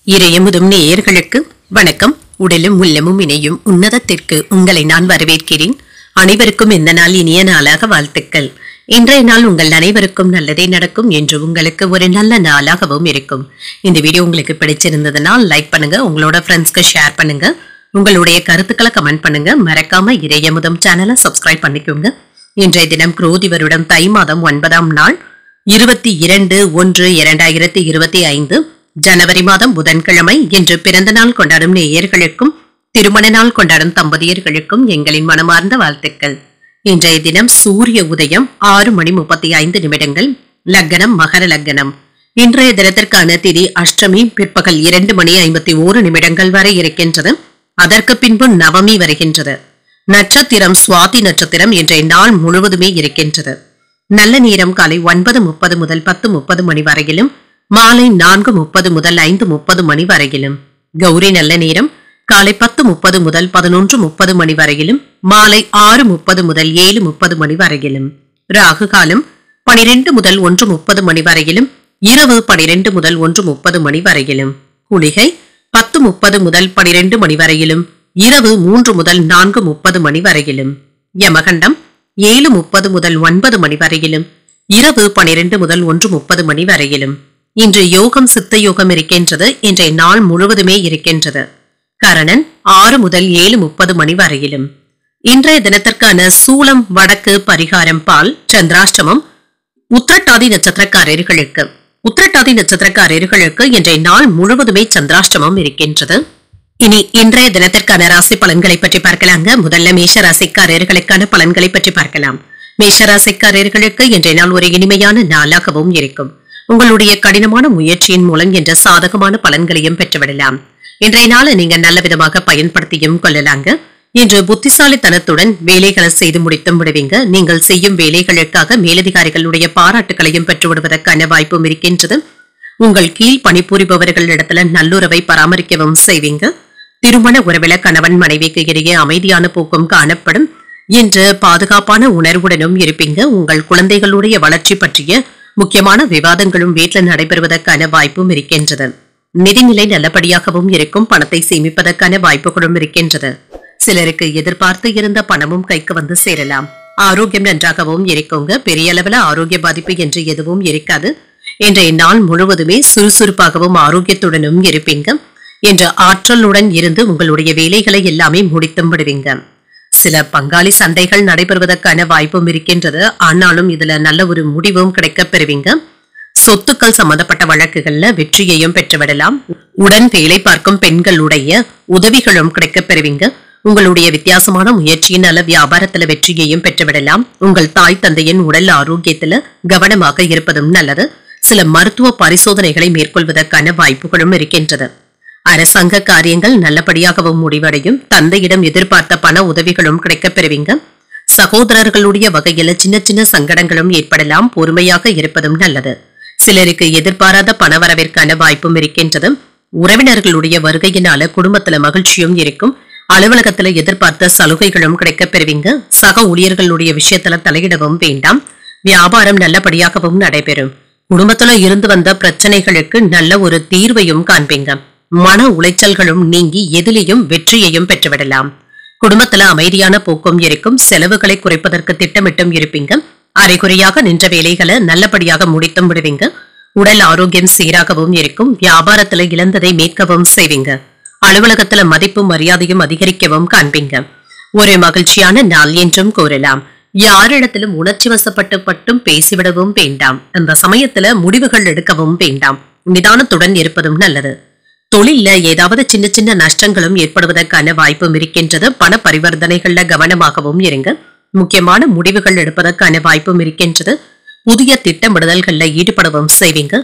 இறையமுதும் நேயர்களுக்கு வணக்கம். உடலும் உள்ளமும் இணையும் உன்னதத்திற்கு உங்களை நான் வரவேற்கிறேன். அனைவருக்கும் இந்த நாள் இனிய நாளாக வாழ்த்துக்கள். இன்றைய நாள் உங்கள் அனைவருக்கும் நல்லதே நடக்கும் என்று உங்களுக்கு ஒரு நல்ல நாளாகவும் இருக்கும். இந்த வீடியோ உங்களுக்கு பிடிச்சிருந்ததுனால் லைக் பண்ணுங்க, உங்களோட ஃப்ரெண்ட்ஸ்க்கு ஷேர் பண்ணுங்க, உங்களுடைய கருத்துக்களை கமெண்ட் பண்ணுங்க. மறக்காம இறையமுதம் சேனலை சப்ஸ்கிரைப் பண்ணிக்கோங்க. இன்றைய தினம் குரோதி வருடம் தை மாதம் 9ஆம் நாள் 22/1/2025 ஜனவரி மாதம் புதன்கிழமை. இன்று பிறந்த நாள் கொண்டாடும் நேயர்களுக்கும் திருமண நாள் கொண்டாடும் தம்பதியர்களுக்கும் எங்களின் மனமார்ந்த வாழ்த்துக்கள். இன்றைய தினம் சூரிய உதயம் 6:35, லக்னம் மகர லக்னம். இன்றைய தினத்திற்கான திதி அஷ்டமி பிற்பகல் 2:51 வரை இருக்கின்றது. அதற்கு பின்பு நவமி வருகின்றது. நட்சத்திரம் சுவாதி நட்சத்திரம் இன்றைய நாள் முழுவதுமே இருக்கின்றது. நல்ல நேரம் காலை 9:30 முதல் 10:30 வரையிலும், மாலை 4:30 முதல் 5:30 வரையிலும். கௌரி நல்ல நேரம் காலை 10:30 முதல் 11:30 வரையிலும், மாலை 6:30 முதல் 7:30 வரையிலும். ராகு காலம் 12 முதல் 1:30 வரையிலும், இரவு 12 முதல் 1:30 வரையிலும். குளிகை 10:30 முதல் 12 வரையிலும், இரவு 3 முதல் 4:30 வரையிலும். யமகண்டம் 7:30 முதல் 9 வரையிலும், இரவு 12 முதல் 1:30 வரையிலும். இன்று யோகம் சித்த யோகம் இருக்கின்றது. இன்றைய நாள் முழுவதுமே இருக்கின்றது. கரணன் 6 முதல் 7:30 வரையிலும். இன்றைய தினத்திற்கான சூலம் வடக்கு, பரிகாரம் பால், சந்திராஷ்டமம். உத்திரட்டாதி நட்சத்திரக்காரர்களுக்கு இன்றைய நாள் முழுவதுமே சந்திராஷ்டமம் இருக்கின்றது. இனி இன்றைய தினத்திற்கான ராசி பலன்களை பற்றி பார்க்கலாங்க. முதல்ல மேஷ ராசிக்காரர்களுக்கான பலன்களை பற்றி பார்க்கலாம். மேஷ ராசிக்காரர்களுக்கு இன்றைய நாள் ஒரு இனிமையான நாளாகவும் இருக்கும். உங்களுடைய கடினமான முயற்சியின் மூலம் என்ற சாதகமான பலன்களையும் பெற்றுவிடலாம். இன்றைய நாளை நீங்க நல்ல விதமாக பயன்படுத்தியும் கொள்ளலாங்க. இன்று புத்திசாலித்தனத்துடன் வேலைகளை செய்து முடித்தும் விடுவீங்க. நீங்கள் செய்யும் வேலைகளுக்காக மேலதிகாரிகளுடைய பாராட்டுகளையும் பெற்றுவிடுவதற்கான வாய்ப்பும் இருக்கின்றது. உங்கள் கீழ் பணிபுரிபவர்களிடத்துல நல்லுறவை பராமரிக்கவும் செய்வீங்க. திருமண உறவில கணவன் மனைவிக்கு இடையே அமைதியான போக்கும் காணப்படும். இன்று பாதுகாப்பான உணர்வுடனும் இருப்பீங்க. உங்கள் குழந்தைகளுடைய வளர்ச்சி பற்றிய முக்கியமான விவாதங்களும் வீட்டில் நடைபெறுவதற்கான வாய்ப்பும் இருக்கின்றது. நிதிநிலை நல்லபடியாகவும் இருக்கும். பணத்தை சேமிப்பதற்கான வாய்ப்புகளும் இருக்கின்றது. சிலருக்கு எதிர்பார்த்து இருந்த பணமும் கைக்கு வந்து சேரலாம். ஆரோக்கியம் நன்றாகவும் இருக்குங்க. பெரிய அளவில் ஆரோக்கிய பாதிப்பு என்று எதுவும் இருக்காது. இன்றைய நாள் முழுவதுமே சுறுசுறுப்பாகவும் ஆரோக்கியத்துடனும் இருப்பீங்க. என்ற ஆற்றலுடன் இருந்து உங்களுடைய வேலைகளை எல்லாமே முடித்தும் விடுவீங்க. சில பங்காளி சண்டைகள் நடைபெறுவதற்கான வாய்ப்பும் இருக்கின்றது. ஆனாலும் இதுல நல்ல ஒரு முடிவும் கிடைக்க பெறுவீங்க. சொத்துக்கள் சம்பந்தப்பட்ட வழக்குகள்ல வெற்றியையும் பெற்றுவிடலாம். உடன் வேலை பார்க்கும் பெண்களுடைய உதவிகளும் கிடைக்க பெறுவீங்க. உங்களுடைய வித்தியாசமான முயற்சியினால வியாபாரத்துல வெற்றியையும் பெற்றுவிடலாம். உங்கள் தாய் தந்தையின் உடல் ஆரோக்கியத்துல கவனமாக இருப்பதும் நல்லது. சில மருத்துவ பரிசோதனைகளை மேற்கொள்வதற்கான வாய்ப்புகளும் இருக்கின்றது. அரசாங்க காரியங்கள் நல்லபடியாகவும் முடிவடையும். தந்தையிடம் எதிர்பார்த்த பண உதவிகளும் கிடைக்க பெறுவீங்க. சகோதரர்களுடைய வகையில சின்ன சின்ன சங்கடங்களும் ஏற்படலாம். பொறுமையாக இருப்பதும் நல்லது. சிலருக்கு எதிர்பாராத பணவரவிற்கான வாய்ப்பும் இருக்கின்றது. உறவினர்களுடைய வருகையினால குடும்பத்துல மகிழ்ச்சியும் இருக்கும். அலுவலகத்துல எதிர்பார்த்த சலுகைகளும் கிடைக்க பெறுவீங்க. சக ஊழியர்களுடைய விஷயத்துல தலையிடவும் வேண்டாம். வியாபாரம் நல்லபடியாகவும் நடைபெறும். குடும்பத்துல இருந்து வந்த பிரச்சனைகளுக்கு நல்ல ஒரு தீர்வையும் காண்பீங்க. மன உளைச்சல்களும் நீங்கி எதிலையும் வெற்றியையும் பெற்றுவிடலாம். குடும்பத்துல அமைதியான போக்கும் இருக்கும். செலவுகளை குறைப்பதற்கு திட்டமிட்டும் இருப்பீங்க. அரைகுறையாக நின்ற வேலைகளை நல்லபடியாக முடித்தும் விடுவீங்க. உடல் ஆரோக்கியம் சீராகவும் இருக்கும். வியாபாரத்துல இழந்ததை மீட்கவும் செய்வீங்க. அலுவலகத்துல மதிப்பும் மரியாதையும் அதிகரிக்கவும் காண்பீங்க. ஒரு மகிழ்ச்சியான நாள் என்றும் கூறலாம். யாரிடத்திலும் உணர்ச்சி வசப்பட்டு பேசிவிடவும் வேண்டாம். அந்த சமயத்துல முடிவுகள் எடுக்கவும் வேண்டாம். நிதானத்துடன் இருப்பதும் நல்லது. தொழில்ல ஏதாவது சின்ன சின்ன நஷ்டங்களும் ஏற்படுவதற்கான வாய்ப்பும் இருக்கின்றது. பண பரிவர்த்தனைகள்ல கவனமாகவும் இருங்க. முக்கியமான முடிவுகள் எடுப்பதற்கான வாய்ப்பும் இருக்கின்றது. புதிய திட்டமிடுதல்கள்ல ஈடுபடவும் செய்வீங்க.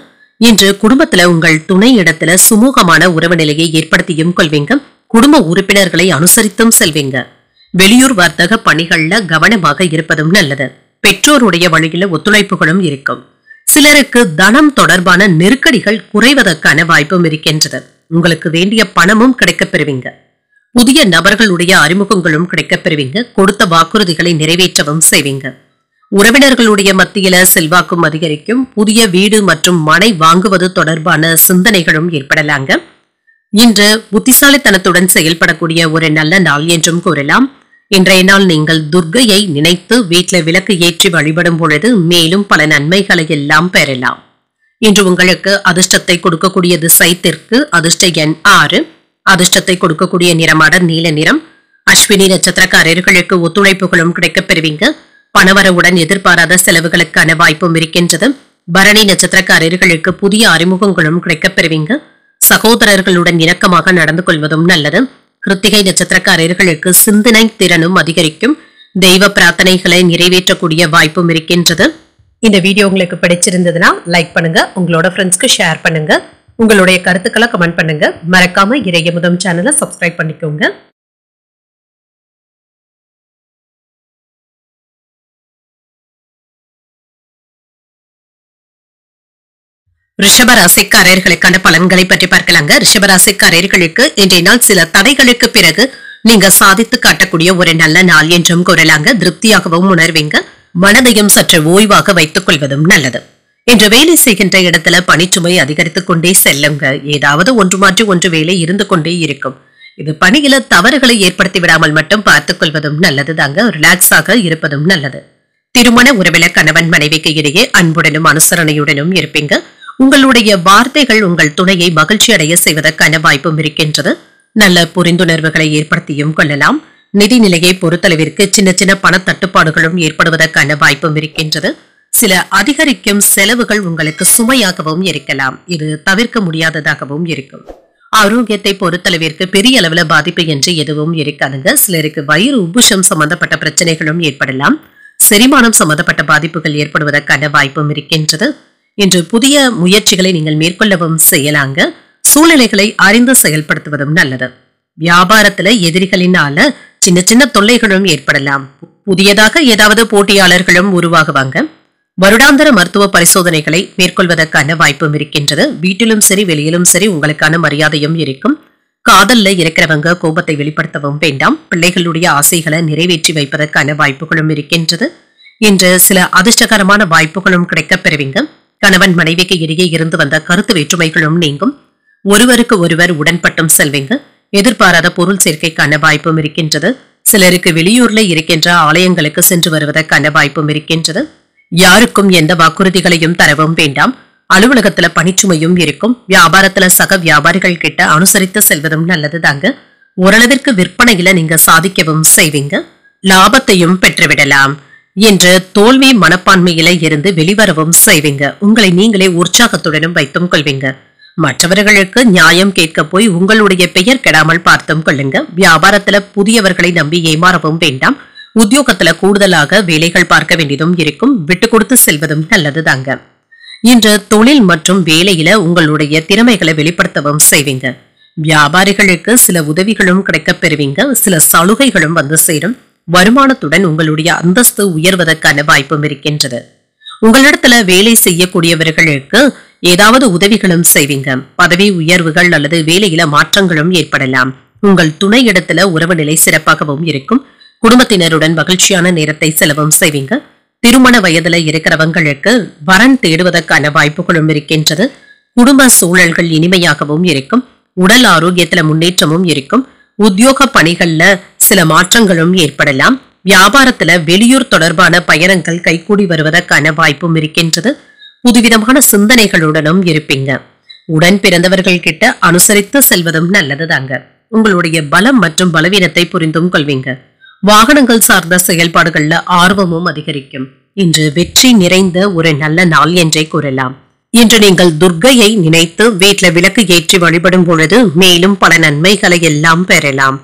இன்று குடும்பத்துல உங்கள் துணை இடத்துல சுமூகமான உறவு நிலையை ஏற்படுத்தியும் கொள்வீங்க. குடும்ப உறுப்பினர்களை அனுசரித்தும் செல்வீங்க. வெளியூர் வர்த்தக பணிகள்ல கவனமாக இருப்பதும் நல்லது. பெற்றோருடைய வழியில ஒத்துழைப்புகளும் இருக்கும். சிலருக்கு தனம் தொடர்பான நெருக்கடிகள் குறைவதற்கான வாய்ப்பும் இருக்கின்றது. உங்களுக்கு வேண்டிய பணமும் கிடைக்க பெறுவீங்க. புதிய நபர்களுடைய அறிமுகங்களும் கிடைக்க பெறுவீங்க. கொடுத்த வாக்குறுதிகளை நிறைவேற்றவும் செய்வீங்க. உறவினர்களுடைய மத்தியில செல்வாக்கும் அதிகரிக்கும். புதிய வீடு மற்றும் மனை வாங்குவது தொடர்பான சிந்தனைகளும் ஏற்படலாங்க. இன்று புத்திசாலித்தனத்துடன் செயல்படக்கூடிய ஒரு நல்ல நாள் என்றும் கூறலாம். இன்றைய நாள் நீங்கள் துர்க்கையை நினைத்து வீட்டில விளக்கு ஏற்றி வழிபடும் பொழுது மேலும் பல நன்மைகளை எல்லாம் பெறலாம். இன்று உங்களுக்கு அதிர்ஷ்டத்தை கொடுக்கக்கூடிய திசை தெற்கு, அதிர்ஷ்ட எண் 6, அதிர்ஷ்டத்தை கொடுக்கக்கூடிய நிறமாட நீல நிறம். அஸ்வினி நட்சத்திரக்காரர்களுக்கு ஒத்துழைப்புகளும் கிடைக்கப் பெறுவீங்க. பணவரவுடன் எதிர்பாராத செலவுகளுக்கான வாய்ப்பும் இருக்கின்றது. பரணி நட்சத்திரக்காரர்களுக்கு புதிய அறிமுகங்களும் கிடைக்கப் பெறுவீங்க. சகோதரர்களுடன் இணக்கமாக நடந்து கொள்வதும் நல்லது. கிருத்திகை நட்சத்திரக்காரர்களுக்கு சிந்தனை திறனும் அதிகரிக்கும். தெய்வ பிரார்த்தனைகளை நிறைவேற்றக்கூடிய வாய்ப்பும் இருக்கின்றது. இந்த வீடியோ உங்களுக்கு பிடிச்சிருந்ததுன்னா லைக் பண்ணுங்க, உங்களோட ஃப்ரெண்ட்ஸ்க்கு ஷேர் பண்ணுங்க, உங்களுடைய கருத்துக்களை கமெண்ட் பண்ணுங்க. மறக்காம இறையமுதம் சேனலை சப்ஸ்கிரைப் பண்ணிக்கோங்க. ரிஷபராசிக்காரர்களுக்கான பலன்களை பற்றி பார்க்கலாங்க. ரிஷபராசிக்காரர்களுக்கு இன்றைய நாள் சில தடைகளுக்கு பிறகு நீங்க சாதித்து காட்டக்கூடிய ஒரு நல்ல நாள் என்றும் கூறலாங்க. திருப்தியாகவும் உணர்வீங்க. மனதையும் சற்று ஓய்வாக வைத்துக் கொள்வதும் நல்லது. இன்று வேலை செய்கின்ற இடத்துல பணிச்சுமை அதிகரித்துக் கொண்டே செல்லுங்க. ஏதாவது ஒன்று மாற்றி ஒன்று வேலை இருந்து கொண்டே இருக்கும். இது பணியில தவறுகளை ஏற்படுத்தி விடாமல் மட்டும் பார்த்துக் கொள்வதும் நல்லது தாங்க. ரிலாக்ஸாக இருப்பதும் நல்லது. திருமண உறவில கணவன் மனைவிக்கு இடையே அன்புடனும் அனுசரணையுடனும் இருப்பீங்க. உங்களுடைய வார்த்தைகள் உங்கள் துணையை மகிழ்ச்சி அடைய செய்வதற்கான வாய்ப்பும் இருக்கின்றது. நல்ல புரிந்துணர்வுகளை ஏற்படுத்தியும் கொள்ளலாம். நிதி நிலையை பொறுத்தளவிற்கு சின்ன சின்ன பண தட்டுப்பாடுகளும் ஏற்படுவதற்கான வாய்ப்பும் இருக்கின்றது. சில அதிகரிக்கும் செலவுகள் உங்களுக்கு சுமையாகவும் இருக்கலாம். இது தவிர்க்க முடியாததாகவும் இருக்கும். ஆரோக்கியத்தை பொறுத்தளவிற்கு பெரிய அளவுல பாதிப்பு என்று எதுவும் இருக்காதுங்க. சிலருக்கு வயிறு உப்புஷம் சம்பந்தப்பட்ட பிரச்சனைகளும் ஏற்படலாம். செரிமானம் சம்பந்தப்பட்ட பாதிப்புகள் ஏற்படுவதற்கான வாய்ப்பும் இருக்கின்றது. இன்று புதிய முயற்சிகளை நீங்கள் மேற்கொள்ளவும் செய்யலாங்க. சூழ்நிலைகளை அறிந்து செயல்படுத்துவதும் நல்லது. வியாபாரத்துல எதிரிகளினால சின்ன சின்ன தொல்லைகளும் ஏற்படலாம். புதியதாக ஏதாவது போட்டியாளர்களும் உருவாகுவாங்க. வருடாந்திர மருத்துவ பரிசோதனைகளை மேற்கொள்வதற்கான வாய்ப்பும் இருக்கின்றது. வீட்டிலும் சரி வெளியிலும் சரி உங்களுக்கான மரியாதையும் இருக்கும். காதல்ல இருக்கிறவங்க கோபத்தை வெளிப்படுத்தவும் வேண்டாம். பிள்ளைகளுடைய ஆசைகளை நிறைவேற்றி வைப்பதற்கான வாய்ப்புகளும் இருக்கின்றது. இன்று சில அதிர்ஷ்டகரமான வாய்ப்புகளும் கிடைக்கப் பெறுவீங்க. கணவன் மனைவிக்கு இடையே இருந்து வந்த கருத்து வேற்றுமைகளும் நீங்கும். ஒருவருக்கு ஒருவர் உடன்பட்டும் செல்வீங்க. எதிர்பாராத பொருள் சேர்க்கைக்கான வாய்ப்பும் இருக்கின்றது. சிலருக்கு வெளியூர்ல இருக்கின்ற ஆலயங்களுக்கு சென்று வருவதற்கான வாய்ப்பும் இருக்கின்றது. யாருக்கும் எந்த வாக்குறுதிகளையும் தரவும் வேண்டாம். அலுவலகத்துல பணிச்சுமையும் இருக்கும். வியாபாரத்துல சக வியாபாரிகள் கிட்ட அனுசரித்து செல்வதும் நல்லது தாங்க. ஓரளவிற்கு விற்பனையில நீங்க சாதிக்கவும் செய்வீங்க. லாபத்தையும் பெற்றுவிடலாம். என்று தோல்வி மனப்பான்மையில இருந்து வெளிவரவும் செய்வீங்க. உங்களை நீங்களே உற்சாகத்துடனும் வைத்தும் கொள்வீங்க. மற்றவர்களுக்கு நியாயம் கேட்க போய் உங்களுடைய பெயர் கெடாமல் பார்த்தும் கொள்ளுங்க. வியாபாரத்துல புதியவர்களை நம்பி ஏமாறவும் வேண்டாம். உத்தியோகத்துல கூடுதலாக வேலைகள் பார்க்க வேண்டியதும் இருக்கும். விட்டு கொடுத்து செல்வதும் நல்லது தாங்க. இன்று தொழில் மற்றும் வேலையில உங்களுடைய திறமைகளை வெளிப்படுத்தவும் செய்வீங்க. வியாபாரிகளுக்கு சில உதவிகளும் கிடைக்கப் பெறுவீங்க. சில சலுகைகளும் வந்து சேரும். வருமானத்துடன் உங்களுடைய அந்தஸ்து உயர்வதற்கான வாய்ப்பும் இருக்கின்றது. உங்களிடத்துல வேலை செய்யக்கூடியவர்களுக்கு ஏதாவது உதவிகளும் செய்வீங்க. பதவி உயர்வுகள் அல்லது வேலையில மாற்றங்களும் ஏற்படலாம். உங்கள் துணை இடத்துல உறவு நிலை சிறப்பாகவும் இருக்கும். குடும்பத்தினருடன் மகிழ்ச்சியான நேரத்தை செலவும் செய்வீங்க. திருமண வயதுல இருக்கிறவங்களுக்கு வரன் தேடுவதற்கான வாய்ப்புகளும் இருக்கின்றது. குடும்ப சூழல்கள் இனிமையாகவும் இருக்கும். உடல் ஆரோக்கியத்துல முன்னேற்றமும் இருக்கும். உத்தியோக பணிகள்ல சில மாற்றங்களும் ஏற்படலாம். வியாபாரத்துல வெளியூர் தொடர்பான பயணங்கள் கைகூடி வருவதற்கான வாய்ப்பும் இருக்கின்றது. புதுவிதமான சிந்தனைகளுடனும் இருப்பீங்க. உடன் பிறந்தவர்கள் கிட்ட அனுசரித்து செல்வதும் நல்லது தாங்க. உங்களுடைய பலம் மற்றும் பலவீனத்தை புரிந்தும் கொள்வீங்க. வாகனங்கள் சார்ந்த செயல்பாடுகள்ல ஆர்வமும் அதிகரிக்கும். இன்று வெற்றி நிறைந்த ஒரு நல்ல நாள் என்றே கூறலாம். இன்று நீங்கள் துர்க்கையை நினைத்து வீட்டுல விளக்கு ஏற்றி வழிபடும் பொழுது மேலும் பல நன்மைகளை எல்லாம் பெறலாம்.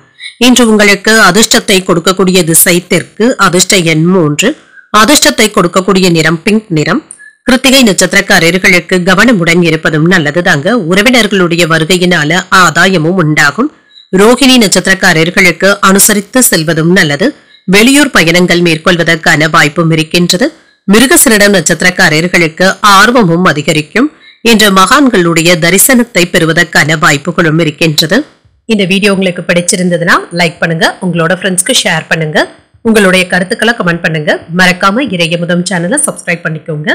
இன்று உங்களுக்கு அதிர்ஷ்டத்தை கொடுக்கக்கூடிய திசை தெற்கு, அதிர்ஷ்ட எண் 3, அதிர்ஷ்டத்தை கொடுக்கக்கூடிய நிறம் பிங்க் நிறம். கிருத்திகை நட்சத்திரக்காரர்களுக்கு கவனமுடன் இருப்பதும் நல்லது தாங்க. உறவினர்களுடைய வருகையினால ஆதாயமும் உண்டாகும். ரோகிணி நட்சத்திரக்காரர்களுக்கு அனுசரித்து செல்வதும் நல்லது. வெளியூர் பயணங்கள் மேற்கொள்வதற்கான வாய்ப்பும் இருக்கின்றது. மிருகசிரிடம் நட்சத்திரக்காரர்களுக்கு ஆர்வமும் அதிகரிக்கும். இன்று மகான்களுடைய தரிசனத்தை பெறுவதற்கான வாய்ப்புகளும் இருக்கின்றது. இந்த வீடியோ உங்களுக்கு பிடிச்சிருந்ததுன்னா லைக் பண்ணுங்க, உங்களோட ஃப்ரெண்ட்ஸ்க்கு ஷேர் பண்ணுங்க, உங்களுடைய கருத்துக்களை கமெண்ட் பண்ணுங்க. மறக்காம இறையமுதம் சேனலை சப்ஸ்கிரைப் பண்ணிக்கோங்க.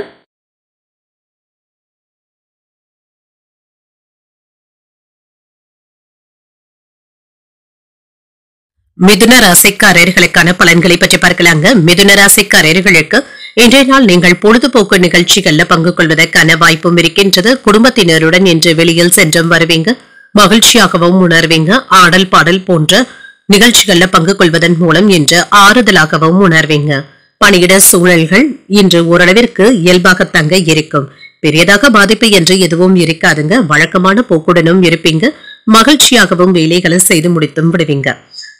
மிதுன ராசிக்காரர்களுக்கான பலன்களை பற்றி பார்க்கலாங்க. மிதுன ராசிக்காரர்களுக்கு இன்றைய நாள் நீங்கள் பொழுதுபோக்கு நிகழ்ச்சிகள்ல பங்கு கொள்வதற்கான வாய்ப்பும் இருக்கின்றது. குடும்பத்தினருடன் இன்று வெளியில் சென்றும் வருவீங்க, மகிழ்ச்சியாகவும் உணர்வீங்க. ஆடல் பாடல் போன்ற நிகழ்ச்சிகள்ல பங்கு கொள்வதன் மூலம் இன்று ஆறுதலாகவும் உணர்வீங்க. பணியிட சூழல்கள் இன்று ஓரளவிற்கு இயல்பாக தங்க இருக்கும். பெரியதாக பாதிப்பு என்று எதுவும் இருக்காதுங்க. வழக்கமான போக்குடனும் இருப்பீங்க. மகிழ்ச்சியாகவும் வேலைகளை செய்து முடித்தும் விடுவீங்க.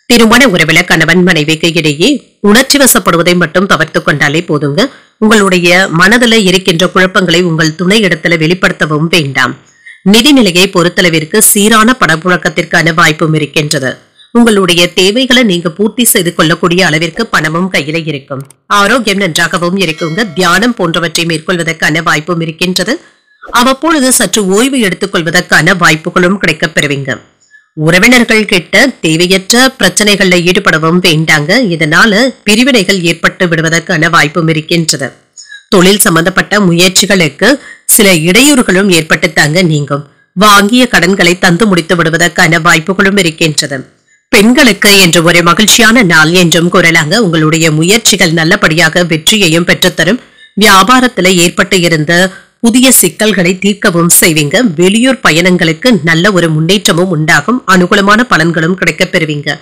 திருமண உறவில கணவன் மனைவிக்கு இடையே உணர்ச்சி வசப்படுவதை மட்டும் தவிர்த்து கொண்டாலே போதுங்க. உங்களுடைய மனதில் இருக்கின்ற குழப்பங்களை உங்கள் துணை இடத்துல வெளிப்படுத்தவும் வேண்டாம். நிதிநிலையை பொறுத்தளவிற்கு சீரான பணப்புழக்கத்திற்கான வாய்ப்பும் இருக்கின்றது. உங்களுடைய தேவைகளை நீங்க பூர்த்தி செய்து கொள்ளக்கூடிய அளவிற்கு பணமும் கையில இருக்கும். ஆரோக்கியம் நன்றாகவும் இருக்குங்க. தியானம் போன்றவற்றை மேற்கொள்வதற்கான வாய்ப்பும் இருக்கின்றது. அவ்வப்பொழுது சற்று ஓய்வு எடுத்துக் கொள்வதற்கான வாய்ப்புகளும் கிடைக்கப் பெறுவீங்க. உறவினர்கள் கிட்ட தேவையற்ற பிரச்சனைகள்ல ஈடுபடவும் வேண்டாங்க. இதனால பிரிவினைகள் ஏற்பட்டு விடுவதற்கான வாய்ப்பும் இருக்கின்றது. தொழில் சம்பந்தப்பட்ட முயற்சிகளுக்கு சில இடையூறுகளும் ஏற்பட்டு தாங்க நீங்கும். வாங்கிய கடன்களை தந்து முடித்து விடுவதற்கான வாய்ப்புகளும் இருக்கின்றது. பெண்களுக்கு என்று ஒரு மகிழ்ச்சியான நாள் என்றும் கூறலாங்க. உங்களுடைய முயற்சிகள் நல்லபடியாக வெற்றியையும் பெற்றுத்தரும். வியாபாரத்துல ஏற்பட்டு இருந்த புதிய சிக்கல்களை தீர்க்கவும் செய்வீங்க. வெளியூர் பயணங்களுக்கு நல்ல ஒரு முன்னேற்றமும் உண்டாகும். அனுகூலமான பலன்களும் கிடைக்கப் பெறுவீங்க.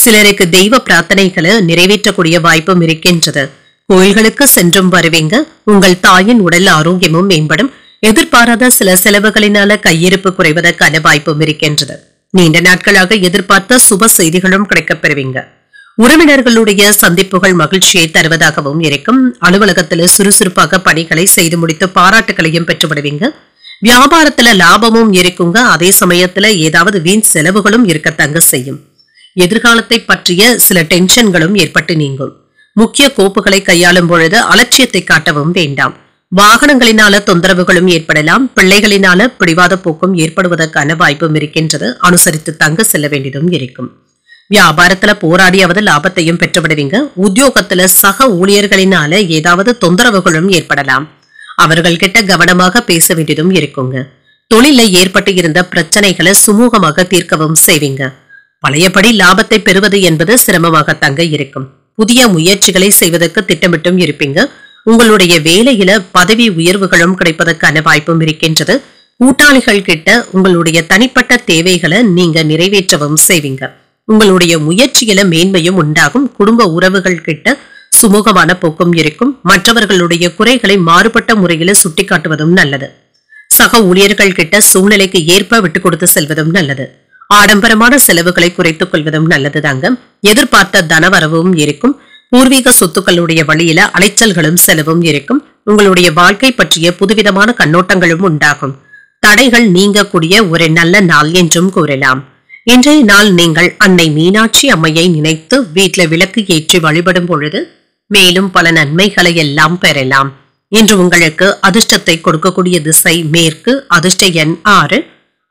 சிலருக்கு தெய்வ பிரார்த்தனைகளை நிறைவேற்றக்கூடிய வாய்ப்பும் இருக்கின்றது. கோயில்களுக்கு சென்றும் வருவீங்க. உங்கள் தாயின் உடல் ஆரோக்கியமும் மேம்படும். எதிர்பாராத சில செலவுகளினால கையிருப்பு குறைவதற்கான வாய்ப்பும் இருக்கின்றது. நீண்ட நாட்களாக எதிர்பார்த்த சுப செய்திகளும் கிடைக்கப் பெறுவீங்க. உறவினர்களுடைய சந்திப்புகள் மகிழ்ச்சியை தருவதாகவும் இருக்கும். அலுவலகத்துல சுறுசுறுப்பாக பணிகளை செய்து முடித்து பாராட்டுகளையும் பெற்றுவிடுவீங்க. வியாபாரத்துல லாபமும் இருக்குங்க. அதே சமயத்துல ஏதாவது வீண் செலவுகளும் இருக்கத்தங்க செய்யும். எதிர்காலத்தை பற்றிய சில டென்ஷன்களும் ஏற்பட்டு நீங்கும். முக்கிய கோப்புகளை கையாளும் பொழுது அலட்சியத்தை காட்டவும் வேண்டாம். வாகனங்களினால தொந்தரவுகளும் ஏற்படலாம். பிள்ளைகளினால பிடிவாத போக்கும் ஏற்படுவதற்கான வாய்ப்பும் இருக்கின்றது. அனுசரித்து தங்க செல்ல வேண்டியதும் இருக்கும். வியாபாரத்துல போராடியாவது லாபத்தையும் பெற்றுவிடுவீங்க. உத்தியோகத்துல சக ஊழியர்களினால ஏதாவது தொந்தரவுகளும் ஏற்படலாம். அவர்கள் கிட்ட கவனமாக பேச வேண்டியதும் இருக்குங்க. தொழில ஏற்பட்டு இருந்த பிரச்சனைகளை சுமூகமாக தீர்க்கவும் செய்வீங்க. பழையபடி லாபத்தை பெறுவது என்பது சிரமமாக தங்க இருக்கும். புதிய முயற்சிகளை செய்வதற்கு திட்டமிட்டும் இருப்பீங்க. உங்களுடைய வேலையில பதவி உயர்வுகளும் கிடைப்பதற்கான வாய்ப்பும் இருக்கின்றது. கூட்டாளிகள் கிட்ட உங்களுடைய தனிப்பட்ட தேவைகளை நீங்க நிறைவேற்றவும் செய்வீங்க. உங்களுடைய முயற்சியில மேன்மையும் உண்டாகும். குடும்ப உறவுகள் கிட்ட சுமூகமான போக்கும் இருக்கும். மற்றவர்களுடைய குறைகளை மாறுபட்ட முறையில சுட்டிக்காட்டுவதும் நல்லது. சக ஊழியர்கள் கிட்ட சூழ்நிலைக்கு ஏற்ப விட்டு கொடுத்து செல்வதும் நல்லது. ஆடம்பரமான செலவுகளை குறைத்துக் கொள்வதும் நல்லது தாங்க. எதிர்பார்த்த தனவரவும் இருக்கும். பூர்வீக சொத்துக்களுடைய வழியில அலைச்சல்களும் செலவும் இருக்கும். உங்களுடைய வாழ்க்கை பற்றிய புதுவிதமான கண்ணோட்டங்களும் உண்டாகும். தடைகள் நீங்கக்கூடிய ஒரு நல்ல நாள் என்றும் கூறலாம். இன்றைய நாள் நீங்கள் அன்னை மீனாட்சி அம்மையை நினைத்து வீட்டுல விளக்கு ஏற்றி வழிபடும் பொழுது மேலும் பல நன்மைகளை எல்லாம் பெறலாம். இன்று உங்களுக்கு அதிர்ஷ்டத்தை கொடுக்கக்கூடிய திசை மேற்கு. அதிர்ஷ்ட எண் 6.